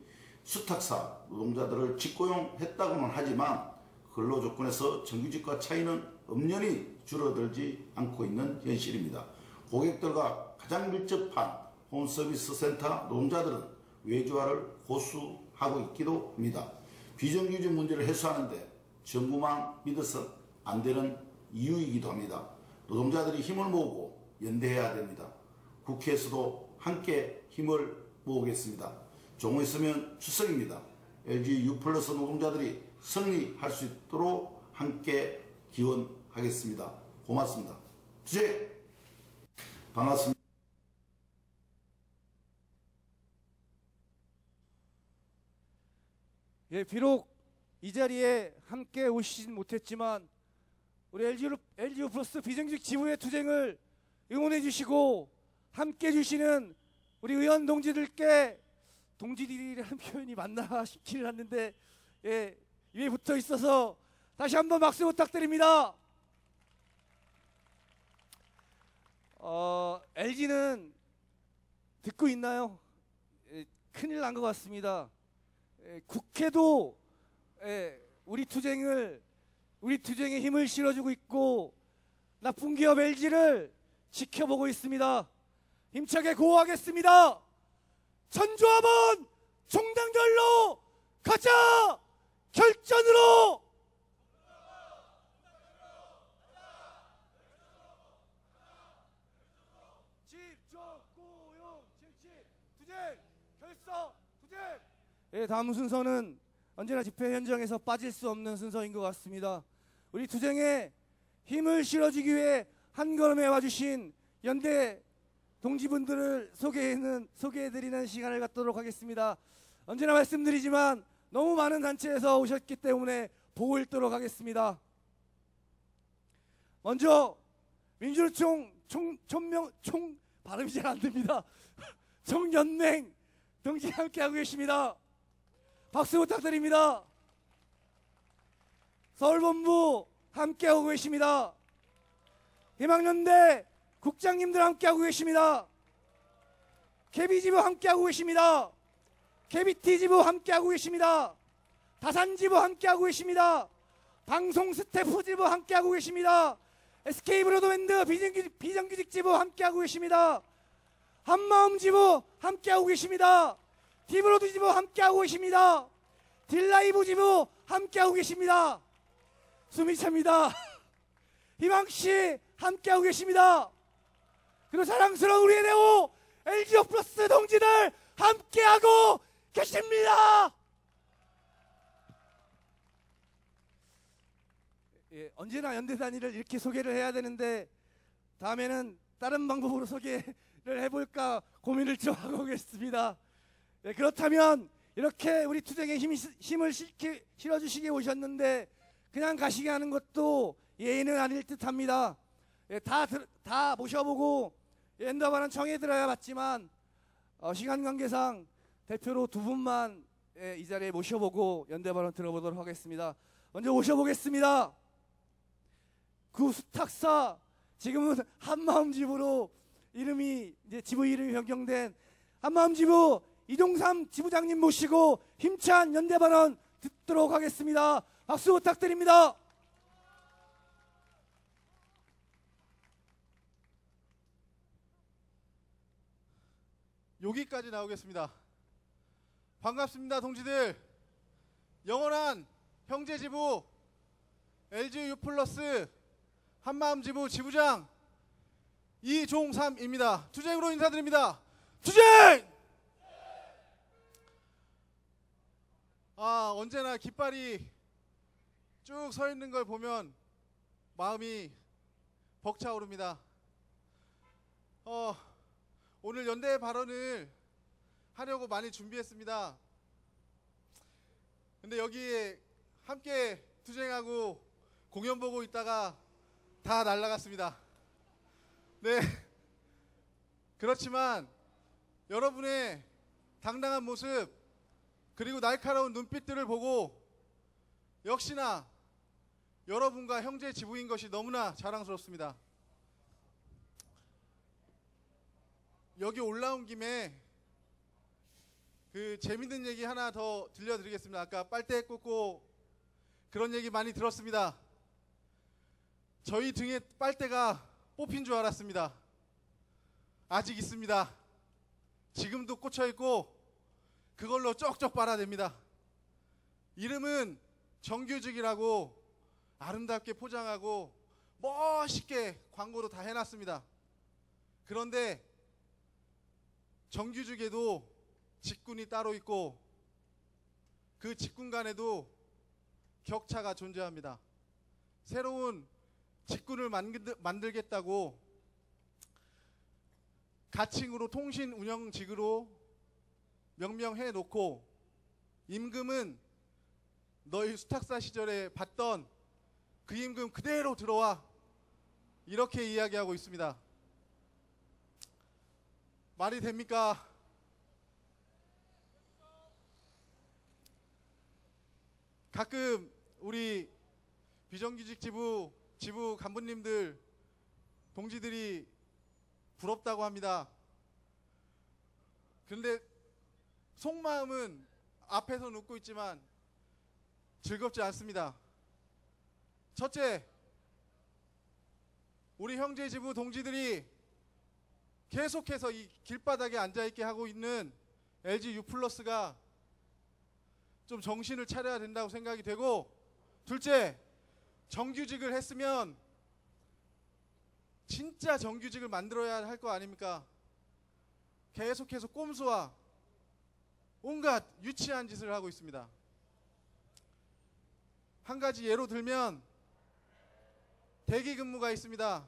수탁사 노동자들을 직고용했다고는 하지만 근로조건에서 정규직과 차이는 엄연히 줄어들지 않고 있는 현실입니다. 고객들과 가장 밀접한 홈서비스 센터 노동자들은 외주화를 고수하고 있기도 합니다. 비정규직 문제를 해소하는데 정부만 믿어서 안 되는 이유이기도 합니다. 노동자들이 힘을 모으고 연대해야 됩니다. 국회에서도 함께 힘을 모으겠습니다. 조금 있으면 추석입니다. LG U+ 노동자들이 승리할 수 있도록 함께 기원하겠습니다. 하겠습니다. 고맙습니다. 투쟁! 반갑습니다. 예, 비록 이 자리에 함께 오시진 못했지만 우리 LGU 플러스 비정규직 지부의 투쟁을 응원해 주시고 함께 해 주시는 우리 의원 동지들께, 동지들이라는 표현이 맞나 싶지는 않는데, 예, 위에 붙어 있어서 다시 한번 박수 부탁드립니다. LG는 듣고 있나요? 예, 큰일 난 것 같습니다. 국회도 우리 투쟁에 힘을 실어주고 있고 나쁜 기업 LG를 지켜보고 있습니다. 힘차게 구호하겠습니다. 전조합원 총당별로 가자! 결전으로! 집중, 고용, 실직, 투쟁, 결사, 투쟁! 예, 다음 순서는 언제나 집회 현장에서 빠질 수 없는 순서인 것 같습니다. 우리 투쟁에 힘을 실어주기 위해 한 걸음에 와주신 연대 동지분들을 소개해드리는 시간을 갖도록 하겠습니다. 언제나 말씀드리지만 너무 많은 단체에서 오셨기 때문에 보고 읽도록 하겠습니다. 먼저 민주노총 발음이 잘 안 됩니다. 총연맹 동지 함께하고 계십니다. 박수 부탁드립니다. 서울본부 함께하고 계십니다. 희망연대 국장님들 함께하고 계십니다. KB지부 함께하고 계십니다. KBT지부 함께하고 계십니다. 다산지부 함께하고 계십니다. 방송 스태프지부 함께하고 계십니다. SK브로드밴드 비정규직지부 함께하고 계십니다. 한마음지부 함께하고 계십니다. 디브로드지부 함께하고 계십니다. 딜라이브지부 함께하고 계십니다. 숨이 찹니다. 희망씨 함께하고 계십니다. 그리고 사랑스러운 우리의 대우 LGU 플러스 동지들 함께하고 계십니다. 예, 언제나 연대 단위를 이렇게 소개를 해야 되는데 다음에는 다른 방법으로 소개를 해볼까 고민을 좀 하고 계십니다. 예, 그렇다면 이렇게 우리 투쟁에 힘을 실어주시게 오셨는데 그냥 가시게 하는 것도 예의는 아닐 듯합니다. 예, 다 모셔보고 연대발언 청해 들어야 봤지만 시간 관계상 대표로 두 분만 이 자리에 모셔보고 연대발언 들어보도록 하겠습니다. 먼저 모셔보겠습니다. 구 수탁사, 지금은 한마음지부로 이름이 이제 지부 이름이 변경된 한마음지부 이종삼 지부장님 모시고 힘찬 연대발언 듣도록 하겠습니다. 박수 부탁드립니다. 여기까지 나오겠습니다. 반갑습니다, 동지들. 영원한 형제지부 LGU 플러스 한마음지부 지부장 이종삼입니다. 투쟁으로 인사드립니다. 투쟁! 언제나 깃발이 쭉 서 있는 걸 보면 마음이 벅차오릅니다. 오늘 연대 발언을 하려고 많이 준비했습니다. 근데 여기에 함께 투쟁하고 공연 보고 있다가 다 날아갔습니다. 네. 그렇지만 여러분의 당당한 모습 그리고 날카로운 눈빛들을 보고 역시나 여러분과 형제 지부인 것이 너무나 자랑스럽습니다. 여기 올라온 김에 그 재밌는 얘기 하나 더 들려드리겠습니다. 아까 빨대 꽂고 그런 얘기 많이 들었습니다. 저희 등에 빨대가 뽑힌 줄 알았습니다. 아직 있습니다. 지금도 꽂혀 있고 그걸로 쪽쪽 빨아냅니다. 이름은 정규직이라고 아름답게 포장하고 멋있게 광고로 다 해놨습니다. 그런데 정규직에도 직군이 따로 있고 그 직군 간에도 격차가 존재합니다. 새로운 직군을 만들겠다고 가칭으로 통신 운영직으로 명명해 놓고 임금은 너희 수탁사 시절에 받던 그 임금 그대로 들어와, 이렇게 이야기하고 있습니다. 말이 됩니까? 가끔 우리 비정규직 지부 간부님들 동지들이 부럽다고 합니다. 그런데 속마음은 앞에서 웃고 있지만 즐겁지 않습니다. 첫째, 우리 형제 지부 동지들이 계속해서 이 길바닥에 앉아있게 하고 있는 LG U+가 좀 정신을 차려야 된다고 생각이 되고, 둘째, 정규직을 했으면 진짜 정규직을 만들어야 할 거 아닙니까? 계속해서 꼼수와 온갖 유치한 짓을 하고 있습니다. 한 가지 예로 들면 대기근무가 있습니다.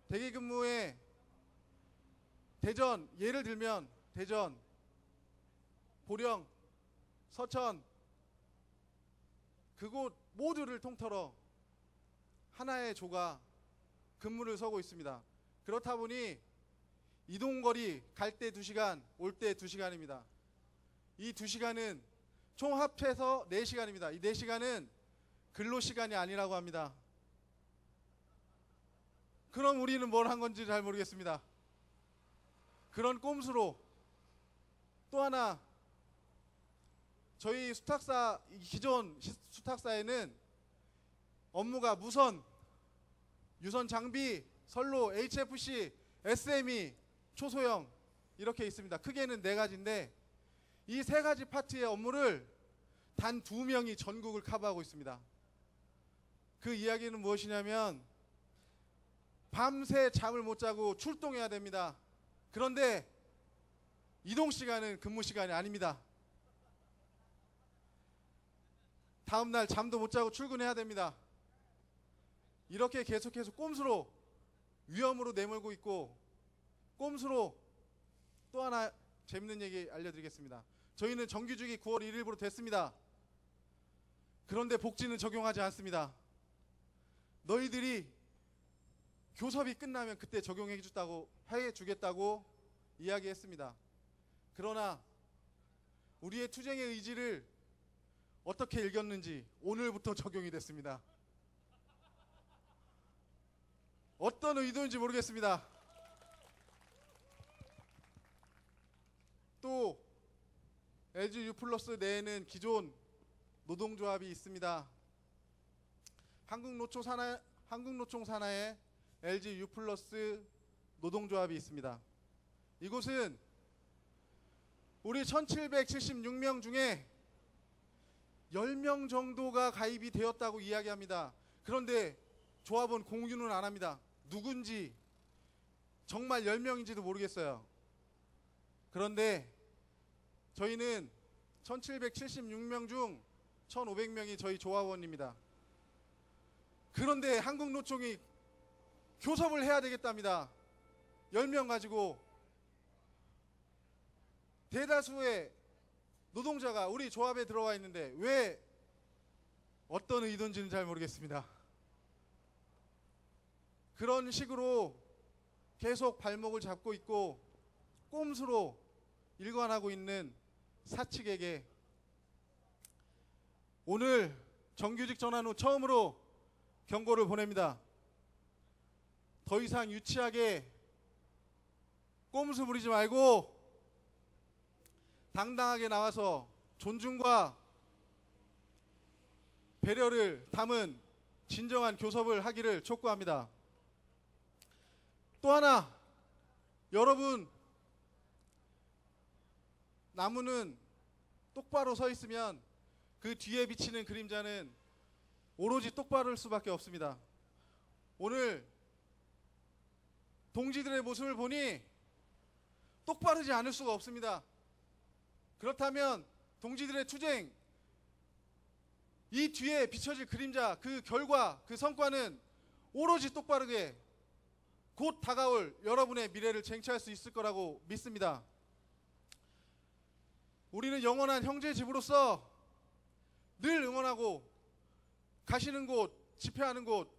대기근무에 대전, 예를 들면 대전, 보령, 서천, 그곳 모두를 통틀어 하나의 조가 근무를 서고 있습니다. 그렇다 보니 이동거리 갈 때 2시간, 올 때 2시간입니다. 이 2시간은 총 합해서 4시간입니다. 이 4시간은 근로시간이 아니라고 합니다. 그럼 우리는 뭘 한 건지 잘 모르겠습니다. 그런 꼼수로 또 하나, 저희 수탁사, 기존 수탁사에는 업무가 무선, 유선 장비, 선로, HFC, SME, 초소형 이렇게 있습니다. 크게는 4가지인데 이 3가지 파트의 업무를 단 2명이 전국을 커버하고 있습니다. 그 이야기는 무엇이냐면 밤새 잠을 못 자고 출동해야 됩니다. 그런데 이동 시간은 근무 시간이 아닙니다. 다음날 잠도 못 자고 출근해야 됩니다. 이렇게 계속해서 꼼수로 위험으로 내몰고 있고, 꼼수로 또 하나 재밌는 얘기 알려드리겠습니다. 저희는 정규직이 9월 1일부로 됐습니다. 그런데 복지는 적용하지 않습니다. 너희들이 교섭이 끝나면 그때 적용해 주겠다고 이야기했습니다. 그러나 우리의 투쟁의 의지를 어떻게 읽었는지 오늘부터 적용이 됐습니다. 어떤 의도인지 모르겠습니다. 또 LG U+ 내에는 기존 노동조합이 있습니다. 한국노총 산하에 LG U+ 노동조합이 있습니다. 이곳은 우리 1776명 중에 10명 정도가 가입이 되었다고 이야기합니다. 그런데 조합은 공유는 안 합니다. 누군지, 정말 10명인지도 모르겠어요. 그런데 저희는 1776명 중 1500명이 저희 조합원입니다. 그런데 한국노총이 교섭을 해야 되겠답니다. 10명 가지고 대다수의 노동자가 우리 조합에 들어와 있는데 왜, 어떤 의도인지는 잘 모르겠습니다. 그런 식으로 계속 발목을 잡고 있고 꼼수로 일관하고 있는 사측에게 오늘 정규직 전환 후 처음으로 경고를 보냅니다. 더 이상 유치하게 꼼수 부리지 말고 당당하게 나와서 존중과 배려를 담은 진정한 교섭을 하기를 촉구합니다. 또 하나, 여러분, 나무는 똑바로 서 있으면 그 뒤에 비치는 그림자는 오로지 똑바를 수밖에 없습니다. 오늘 동지들의 모습을 보니 똑바르지 않을 수가 없습니다. 그렇다면 동지들의 투쟁, 이 뒤에 비춰질 그림자, 그 결과, 그 성과는 오로지 똑바르게 곧 다가올 여러분의 미래를 쟁취할 수 있을 거라고 믿습니다. 우리는 영원한 형제 집으로서 늘 응원하고 가시는 곳, 집회하는 곳,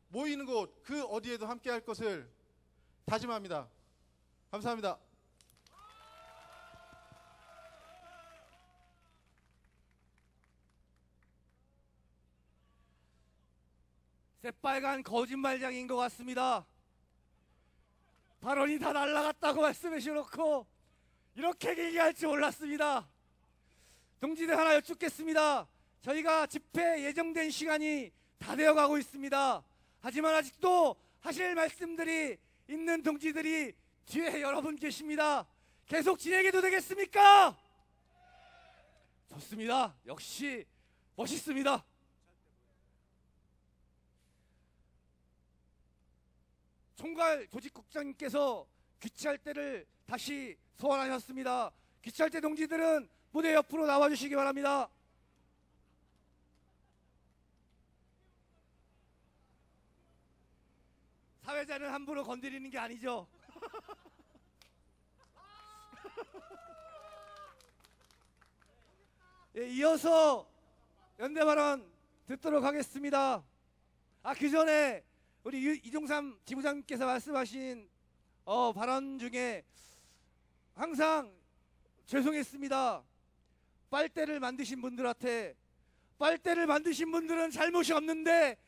모이는 곳 그 어디에도 함께 할 것을 다짐합니다. 감사합니다. 새빨간 거짓말장인 것 같습니다. 발언이 다 날라갔다고 말씀해 주셔놓고 이렇게 얘기할 줄 몰랐습니다. 동지들 하나 여쭙겠습니다. 저희가 집회 예정된 시간이 다 되어가고 있습니다. 하지만 아직도 하실 말씀들이 있는 동지들이 뒤에 여러분 계십니다. 계속 진행해도 되겠습니까? 좋습니다. 역시 멋있습니다. 총괄 조직국장님께서 귀찰 때를 다시 소환하셨습니다. 귀찰 때 동지들은 무대 옆으로 나와주시기 바랍니다. 사회자는 함부로 건드리는 게 아니죠. 예, 이어서 연대 발언 듣도록 하겠습니다. 그 전에 우리 이종삼 지부장님께서 말씀하신 발언 중에 항상 죄송했습니다. 빨대를 만드신 분들한테 빨대를 만드신 분들은 잘못이 없는데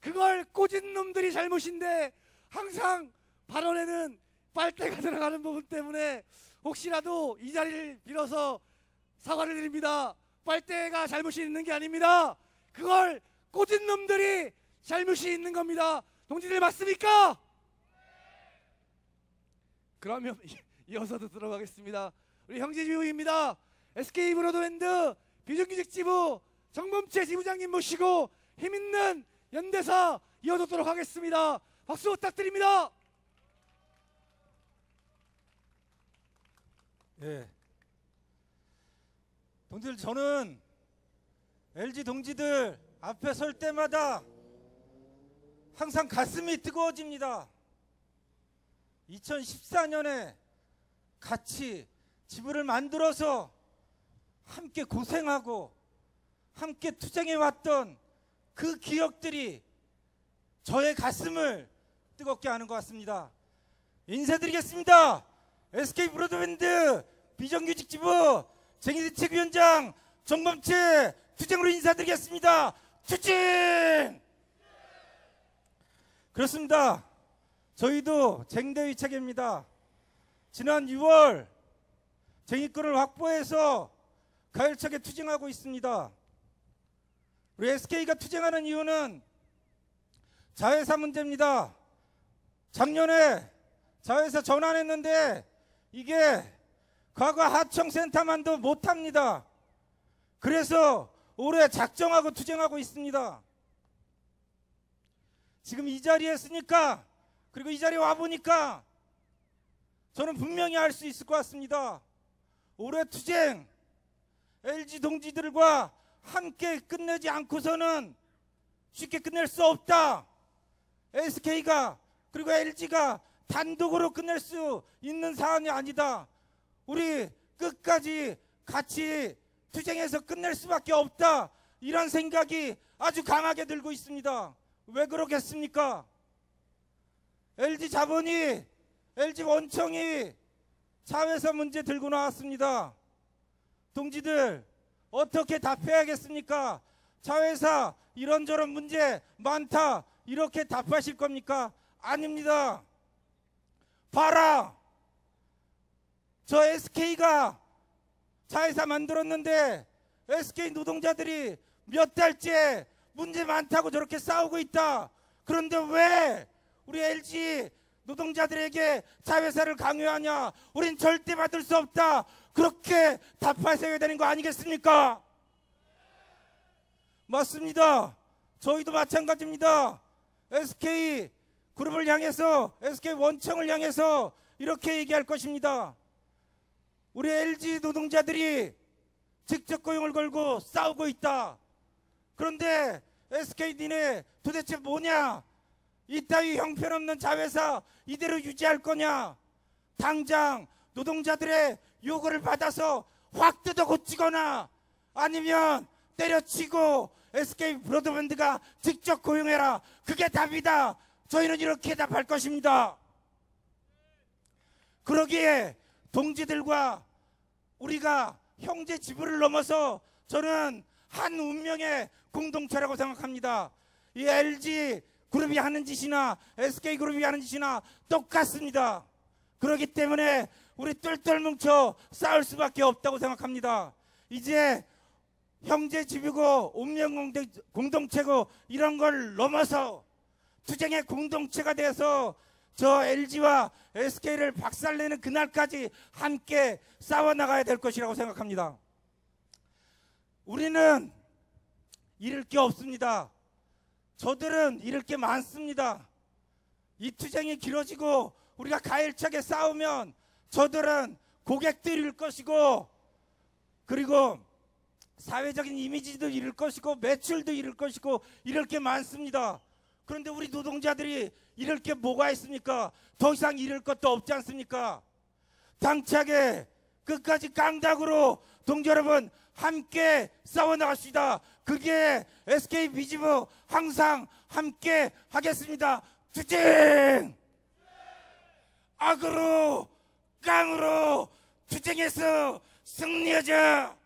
그걸 꽂은 놈들이 잘못인데 항상 발언에는 빨대가 들어가는 부분 때문에 혹시라도 이 자리를 빌어서 사과를 드립니다. 빨대가 잘못이 있는 게 아닙니다. 그걸 꽂은 놈들이 잘못이 있는 겁니다. 동지들 맞습니까? 그러면 이어서도 들어가겠습니다. 우리 형제지부입니다. SK 브로드밴드 비정규직 지부 정범채 지부장님 모시고 힘있는 연대사 이어듣도록 하겠습니다. 박수 부탁드립니다. 예. 동지들, 저는 LG 동지들 앞에 설 때마다 항상 가슴이 뜨거워집니다. 2014년에 같이 지부를 만들어서 함께 고생하고 함께 투쟁해 왔던 그 기억들이 저의 가슴을 뜨겁게 하는 것 같습니다. 인사드리겠습니다. SK 브로드밴드 비정규직 지부 쟁의대책위원장 정범채 투쟁으로 인사드리겠습니다. 투쟁! 그렇습니다. 저희도 쟁대위 체계입니다. 지난 6월 쟁의권을 확보해서 가열차게 투쟁하고 있습니다. 우리 SK가 투쟁하는 이유는 자회사 문제입니다. 작년에 자회사 전환했는데 이게 과거 하청센터만도 못합니다. 그래서 올해 작정하고 투쟁하고 있습니다. 지금 이 자리에 있으니까, 그리고 이 자리에 와보니까 저는 분명히 알 수 있을 것 같습니다. 올해 투쟁 LG 동지들과 함께 끝내지 않고서는 쉽게 끝낼 수 없다. SK가 그리고 LG가 단독으로 끝낼 수 있는 사안이 아니다. 우리 끝까지 같이 투쟁해서 끝낼 수밖에 없다. 이런 생각이 아주 강하게 들고 있습니다. 왜 그러겠습니까? LG 자본이, LG 원청이 자회사 문제 들고 나왔습니다. 동지들 어떻게 답해야겠습니까? 자회사 이런저런 문제 많다 이렇게 답하실 겁니까? 아닙니다. 봐라, 저 SK가 자회사 만들었는데 SK 노동자들이 몇 달째 문제 많다고 저렇게 싸우고 있다. 그런데 왜 우리 LG 노동자들에게 자회사를 강요하냐? 우린 절대 받을 수 없다. 그렇게 답하셔야 되는 거 아니겠습니까? 맞습니다. 저희도 마찬가지입니다. SK 그룹을 향해서, SK 원청을 향해서 이렇게 얘기할 것입니다. 우리 LG 노동자들이 직접 고용을 걸고 싸우고 있다. 그런데 SK 니네 도대체 뭐냐? 이따위 형편없는 자회사 이대로 유지할 거냐? 당장 노동자들의 요구를 받아서 확 뜯어 고치거나 아니면 때려치고 SK 브로드밴드가 직접 고용해라. 그게 답이다. 저희는 이렇게 답할 것입니다. 그러기에 동지들과 우리가 형제 지부를 넘어서 저는 한 운명의 공동체라고 생각합니다. 이 LG 그룹이 하는 짓이나 SK 그룹이 하는 짓이나 똑같습니다. 그렇기 때문에 우리 똘똘 뭉쳐 싸울 수밖에 없다고 생각합니다. 이제 형제 집이고 운명 공동체고 이런 걸 넘어서 투쟁의 공동체가 돼서 저 LG와 SK를 박살내는 그날까지 함께 싸워나가야 될 것이라고 생각합니다. 우리는 잃을 게 없습니다. 저들은 잃을 게 많습니다. 이 투쟁이 길어지고 우리가 가열차게 싸우면 저들은 고객도 잃을 것이고 그리고 사회적인 이미지도 잃을 것이고 매출도 잃을 것이고 잃을 게 많습니다. 그런데 우리 노동자들이 잃을 게 뭐가 있습니까? 더 이상 잃을 것도 없지 않습니까? 당차게 끝까지 깡닭으로 동지 여러분 함께 싸워나갑시다. 그게 SK 비지부 항상 함께 하겠습니다. 투쟁! 악으로 깡으로 투쟁해서 승리하자.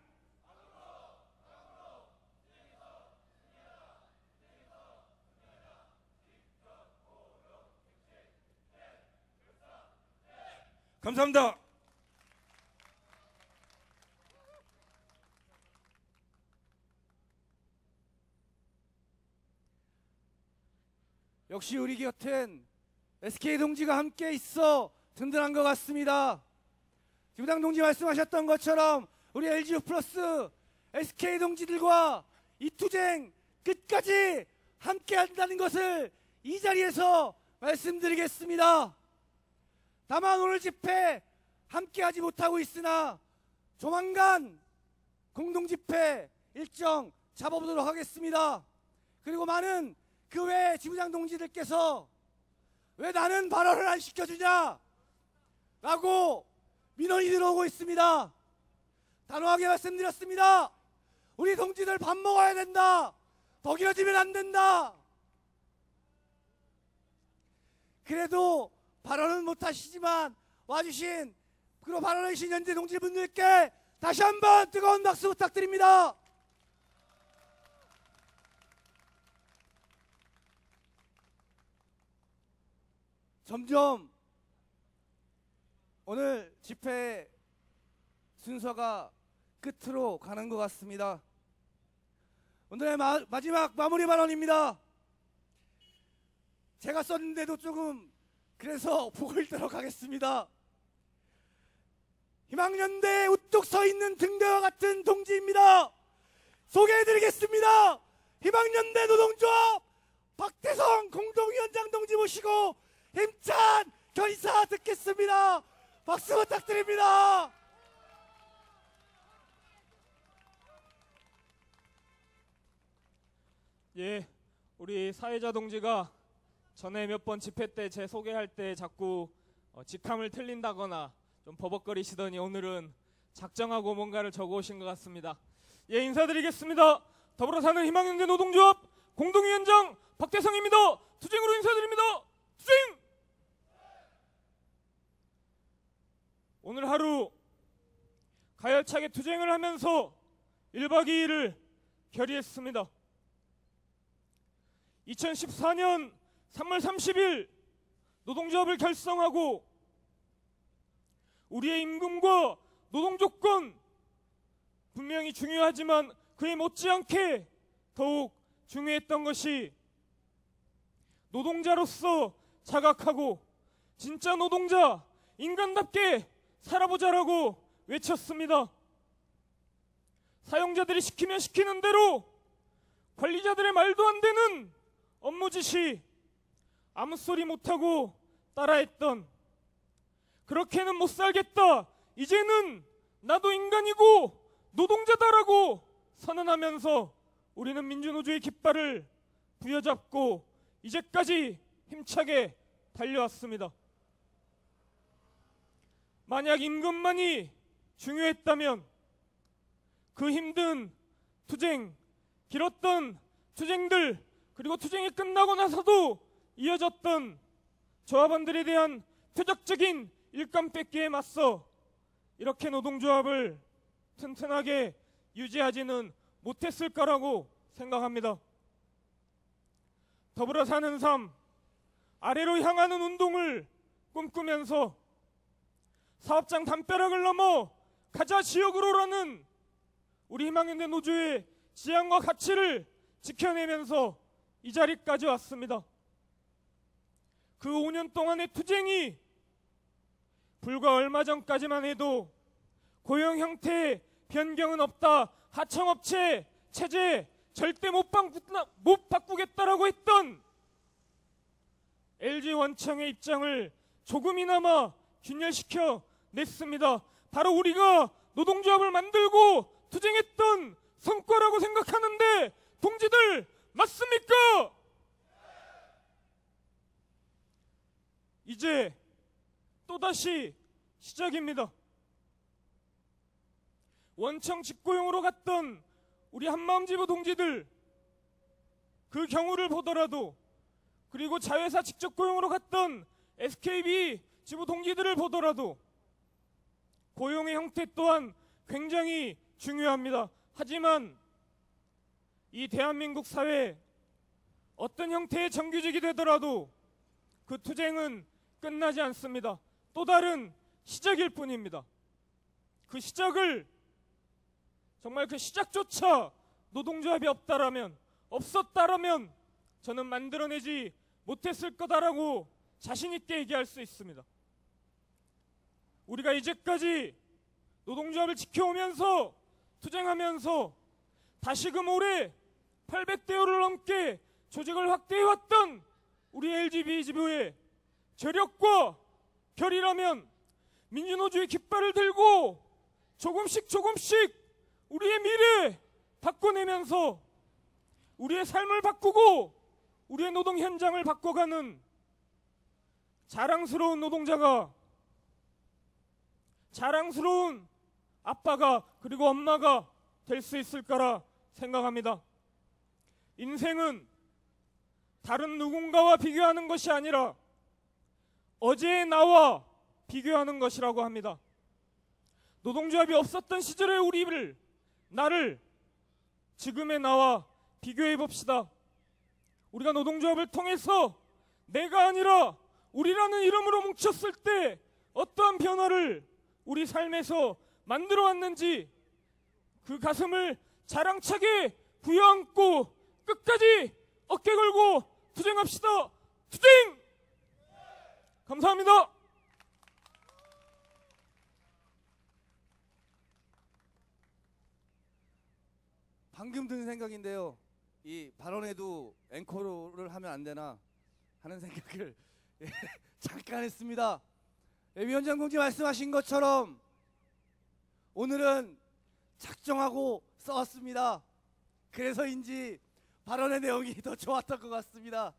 감사합니다. 역시 우리 곁엔 SK 동지가 함께 있어 든든한 것 같습니다. 지부장 동지 말씀하셨던 것처럼 우리 LGU 플러스 SK 동지들과 이 투쟁 끝까지 함께 한다는 것을 이 자리에서 말씀드리겠습니다. 다만 오늘 집회 함께하지 못하고 있으나 조만간 공동집회 일정 잡아보도록 하겠습니다. 그리고 많은 그 외 지부장 동지들께서 왜 나는 발언을 안 시켜주냐 라고 민원이 들어오고 있습니다. 단호하게 말씀드렸습니다. 우리 동지들 밥 먹어야 된다. 더 길어지면 안 된다. 그래도 발언은 못하시지만 와주신 그리고 발언해 주신 현재 동지분들께 다시 한번 뜨거운 박수 부탁드립니다. 점점 오늘 집회 순서가 끝으로 가는 것 같습니다. 오늘의 마지막 마무리 발언입니다. 제가 썼는데도 조금 그래서 보고 읽도록 하겠습니다. 희망연대에 우뚝 서 있는 등대와 같은 동지입니다. 소개해드리겠습니다. 희망연대 노동조합 박태성 공동위원장 동지 모시고 힘찬 결의사 듣겠습니다. 박수 부탁드립니다. 예, 우리 사회자 동지가 전에 몇 번 집회 때 제 소개할 때 자꾸 직함을 틀린다거나 좀 버벅거리시더니 오늘은 작정하고 뭔가를 적어오신 것 같습니다. 예, 인사드리겠습니다. 더불어 사는 희망연대 노동조합 공동위원장 박태성입니다. 투쟁으로 인사드립니다. 투쟁! 오늘 하루 가열차게 투쟁을 하면서 1박 2일을 결의했습니다. 2014년 3월 30일 노동조합을 결성하고 우리의 임금과 노동조건 분명히 중요하지만 그에 못지않게 더욱 중요했던 것이 노동자로서 자각하고 진짜 노동자 인간답게 살아보자라고 외쳤습니다. 사용자들이 시키면 시키는 대로 관리자들의 말도 안 되는 업무 지시 아무 소리 못하고 따라했던 그렇게는 못 살겠다. 이제는 나도 인간이고 노동자다라고 선언하면서 우리는 민주노조의 깃발을 부여잡고 이제까지 힘차게 달려왔습니다. 만약 임금만이 중요했다면 그 힘든 투쟁, 길었던 투쟁들, 그리고 투쟁이 끝나고 나서도 이어졌던 조합원들에 대한 표적적인 일감 뺏기에 맞서 이렇게 노동조합을 튼튼하게 유지하지는 못했을 거라고 생각합니다. 더불어 사는 삶, 아래로 향하는 운동을 꿈꾸면서 사업장 담벼락을 넘어 가자 지역으로라는 우리 희망연대 노조의 지향과 가치를 지켜내면서 이 자리까지 왔습니다. 그 5년 동안의 투쟁이 불과 얼마 전까지만 해도 고용 형태의 변경은 없다, 하청업체 체제 절대 못 바꾸겠다라고 했던 LG 원청의 입장을 조금이나마 균열시켜 냈습니다. 바로 우리가 노동조합을 만들고 투쟁했던 성과라고 생각하는데 동지들 맞습니까? 이제 또다시 시작입니다. 원청 직고용으로 갔던 우리 한마음지부 동지들, 그 경우를 보더라도, 그리고 자회사 직접 고용으로 갔던 SKB 지부 동지들을 보더라도 고용의 형태 또한 굉장히 중요합니다. 하지만 이 대한민국 사회 어떤 형태의 정규직이 되더라도 그 투쟁은 끝나지 않습니다. 또 다른 시작일 뿐입니다. 그 시작을, 정말 그 시작조차 노동조합이 없었다라면 저는 만들어내지 못했을 거다라고 자신 있게 얘기할 수 있습니다. 우리가 이제까지 노동조합을 지켜오면서 투쟁하면서 다시금 올해 800대호를 넘게 조직을 확대해왔던 우리 LGB 지부의 저력과 결이라면 민주노조의 깃발을 들고 조금씩 우리의 미래 바꿔내면서 우리의 삶을 바꾸고 우리의 노동 현장을 바꿔가는 자랑스러운 노동자가, 자랑스러운 아빠가 그리고 엄마가 될 수 있을 거라 생각합니다. 인생은 다른 누군가와 비교하는 것이 아니라 어제의 나와 비교하는 것이라고 합니다. 노동조합이 없었던 시절의 나를 지금의 나와 비교해 봅시다. 우리가 노동조합을 통해서 내가 아니라 우리라는 이름으로 뭉쳤을 때 어떠한 변화를 우리 삶에서 만들어 왔는지 그 가슴을 자랑차게 부여안고 끝까지 어깨 걸고 투쟁합시다. 투쟁! 감사합니다. 방금 든 생각인데요. 이 발언에도 앵커를 하면 안 되나 하는 생각을 잠깐 했습니다. 위원장 동지 말씀하신 것처럼 오늘은 작정하고 써왔습니다. 그래서인지 발언의 내용이 더 좋았던 것 같습니다.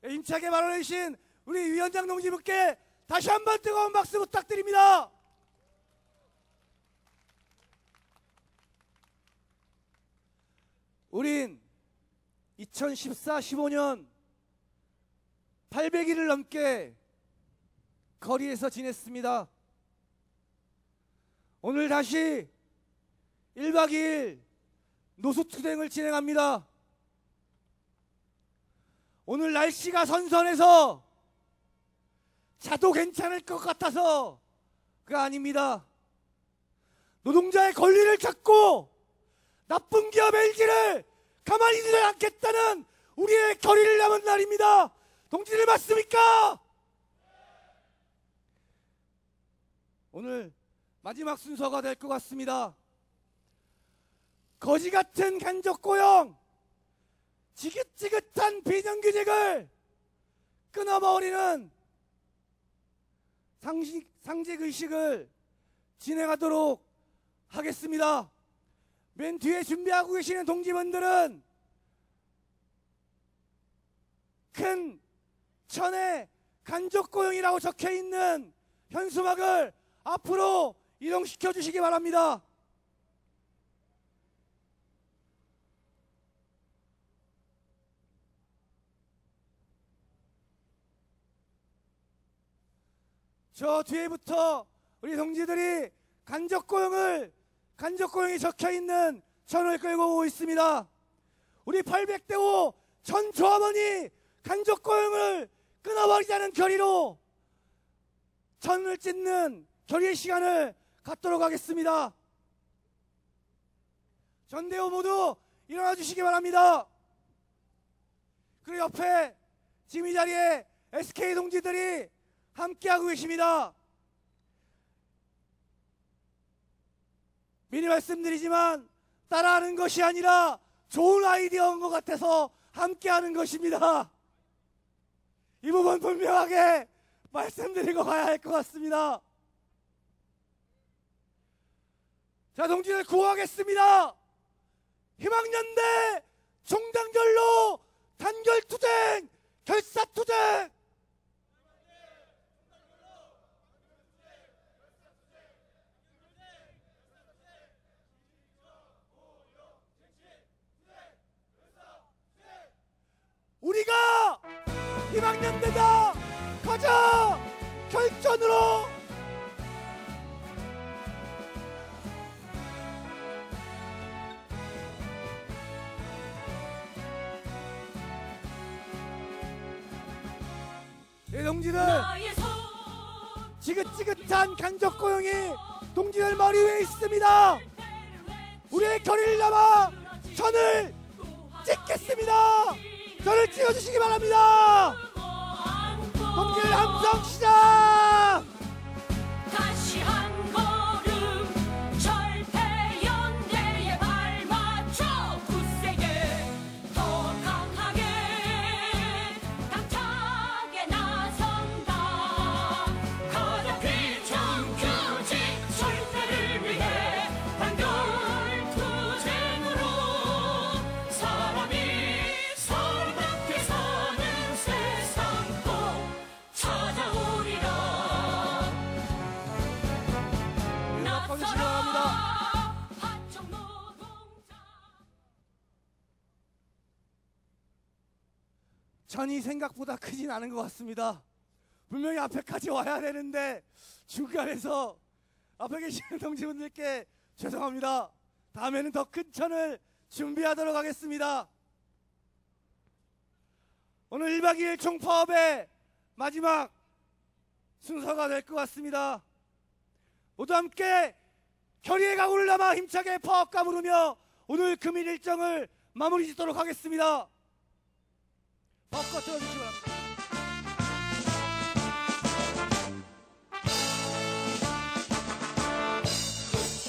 힘차게 발언해 주신 우리 위원장 동지분께 다시 한번 뜨거운 박수 부탁드립니다. 우린 2014-15년 800일을 넘게 거리에서 지냈습니다. 오늘 다시 1박 2일 노수투쟁을 진행합니다. 오늘 날씨가 선선해서 자도 괜찮을 것 같아서가 아닙니다. 노동자의 권리를 찾고 나쁜 기업 LG를 가만히 두지 않겠다는 우리의 결의를 남은 날입니다. 동지들 맞습니까? 오늘 마지막 순서가 될 것 같습니다. 거지같은 간접고용, 지긋지긋한 비정규직을 끊어버리는 상직의식을 진행하도록 하겠습니다. 맨 뒤에 준비하고 계시는 동지분들은 큰 천의 간접고용이라고 적혀있는 현수막을 앞으로 이동시켜 주시기 바랍니다. 저 뒤에부터 우리 동지들이 간접고용이 적혀있는 천을 끌고 오고 있습니다. 우리 800대5 전 조합원이 간접고용을 끊어버리자는 결의로 천을 찢는 결의의 시간을 갖도록 하겠습니다. 전대호 모두 일어나 주시기 바랍니다. 그리고 옆에 지금 이 자리에 SK 동지들이 함께하고 계십니다. 미리 말씀드리지만 따라하는 것이 아니라 좋은 아이디어인 것 같아서 함께하는 것입니다. 이 부분 분명하게 말씀드리고 가야 할 것 같습니다. 자, 동지들 구호하겠습니다. 희망연대 종당결로 단결투쟁 결사투쟁. 우리가 희망연대다. 가자 결전으로. 예, 동지들, 지긋지긋한 간접고용이 동지들 머리 위에 있습니다. 우리의 결의를 담아 천을 찍겠습니다. 저를 찍어주시기 바랍니다. 동지들 함성 시작. 다시 한 걸음 절패연대에 발맞춰 굳세게 더 강하게 당차게 나선다. 가자 비정규직 절패를 위해 단결투쟁으로 사람이 사람답게 사는 세상 꼭 찾아오리라. 나서라 하청노동자. 천이 생각보다 크진 않은 것 같습니다. 분명히 앞에까지 와야 되는데 중간에서 앞에 계시는 동지분들께 죄송합니다. 다음에는 더 큰 천을 준비하도록 하겠습니다. 오늘 1박 2일 총파업의 마지막 순서가 될 것 같습니다. 모두 함께 결의의 각오를 담아 힘차게 파업가 부르며 오늘 금일 일정을 마무리 짓도록 하겠습니다. 파업가 들어주시기 바랍니다.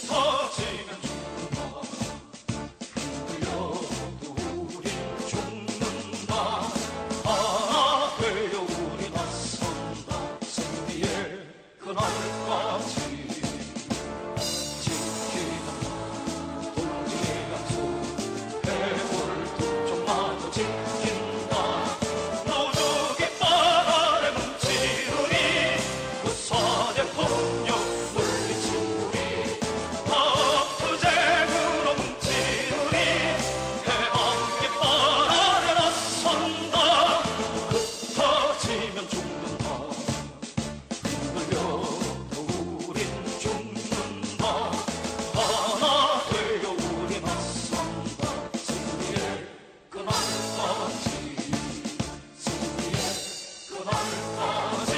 터지면 죽는다. 흔들려도 우린 죽는다. 하나 되어 우리 나선다. 승리의 그날까지 지키다 동지의 약속 해골도 좀마저 지킨다. 노조기 바람에 뭉치우니 우선의 폭력 물리치우니 파업투쟁으로 뭉치우니 해방의 바람에 나선다. 흩어지면 죽는다. 흔들려도 우린 죽는다. 하나 되어 우리 나선다. 승리의 그날까지 승리의 그날까지.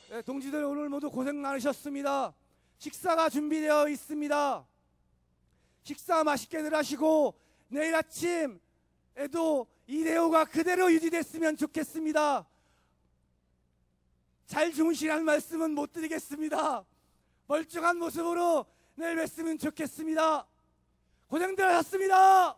네, 동지들 오늘 모두 고생 많으셨습니다. 식사가 준비되어 있습니다. 식사 맛있게들 하시고 내일 아침에도 이 대우가 그대로 유지됐으면 좋겠습니다. 잘 주무시라는 말씀은 못 드리겠습니다. 멀쩡한 모습으로 내일 뵀으면 좋겠습니다. 고생들 하셨습니다.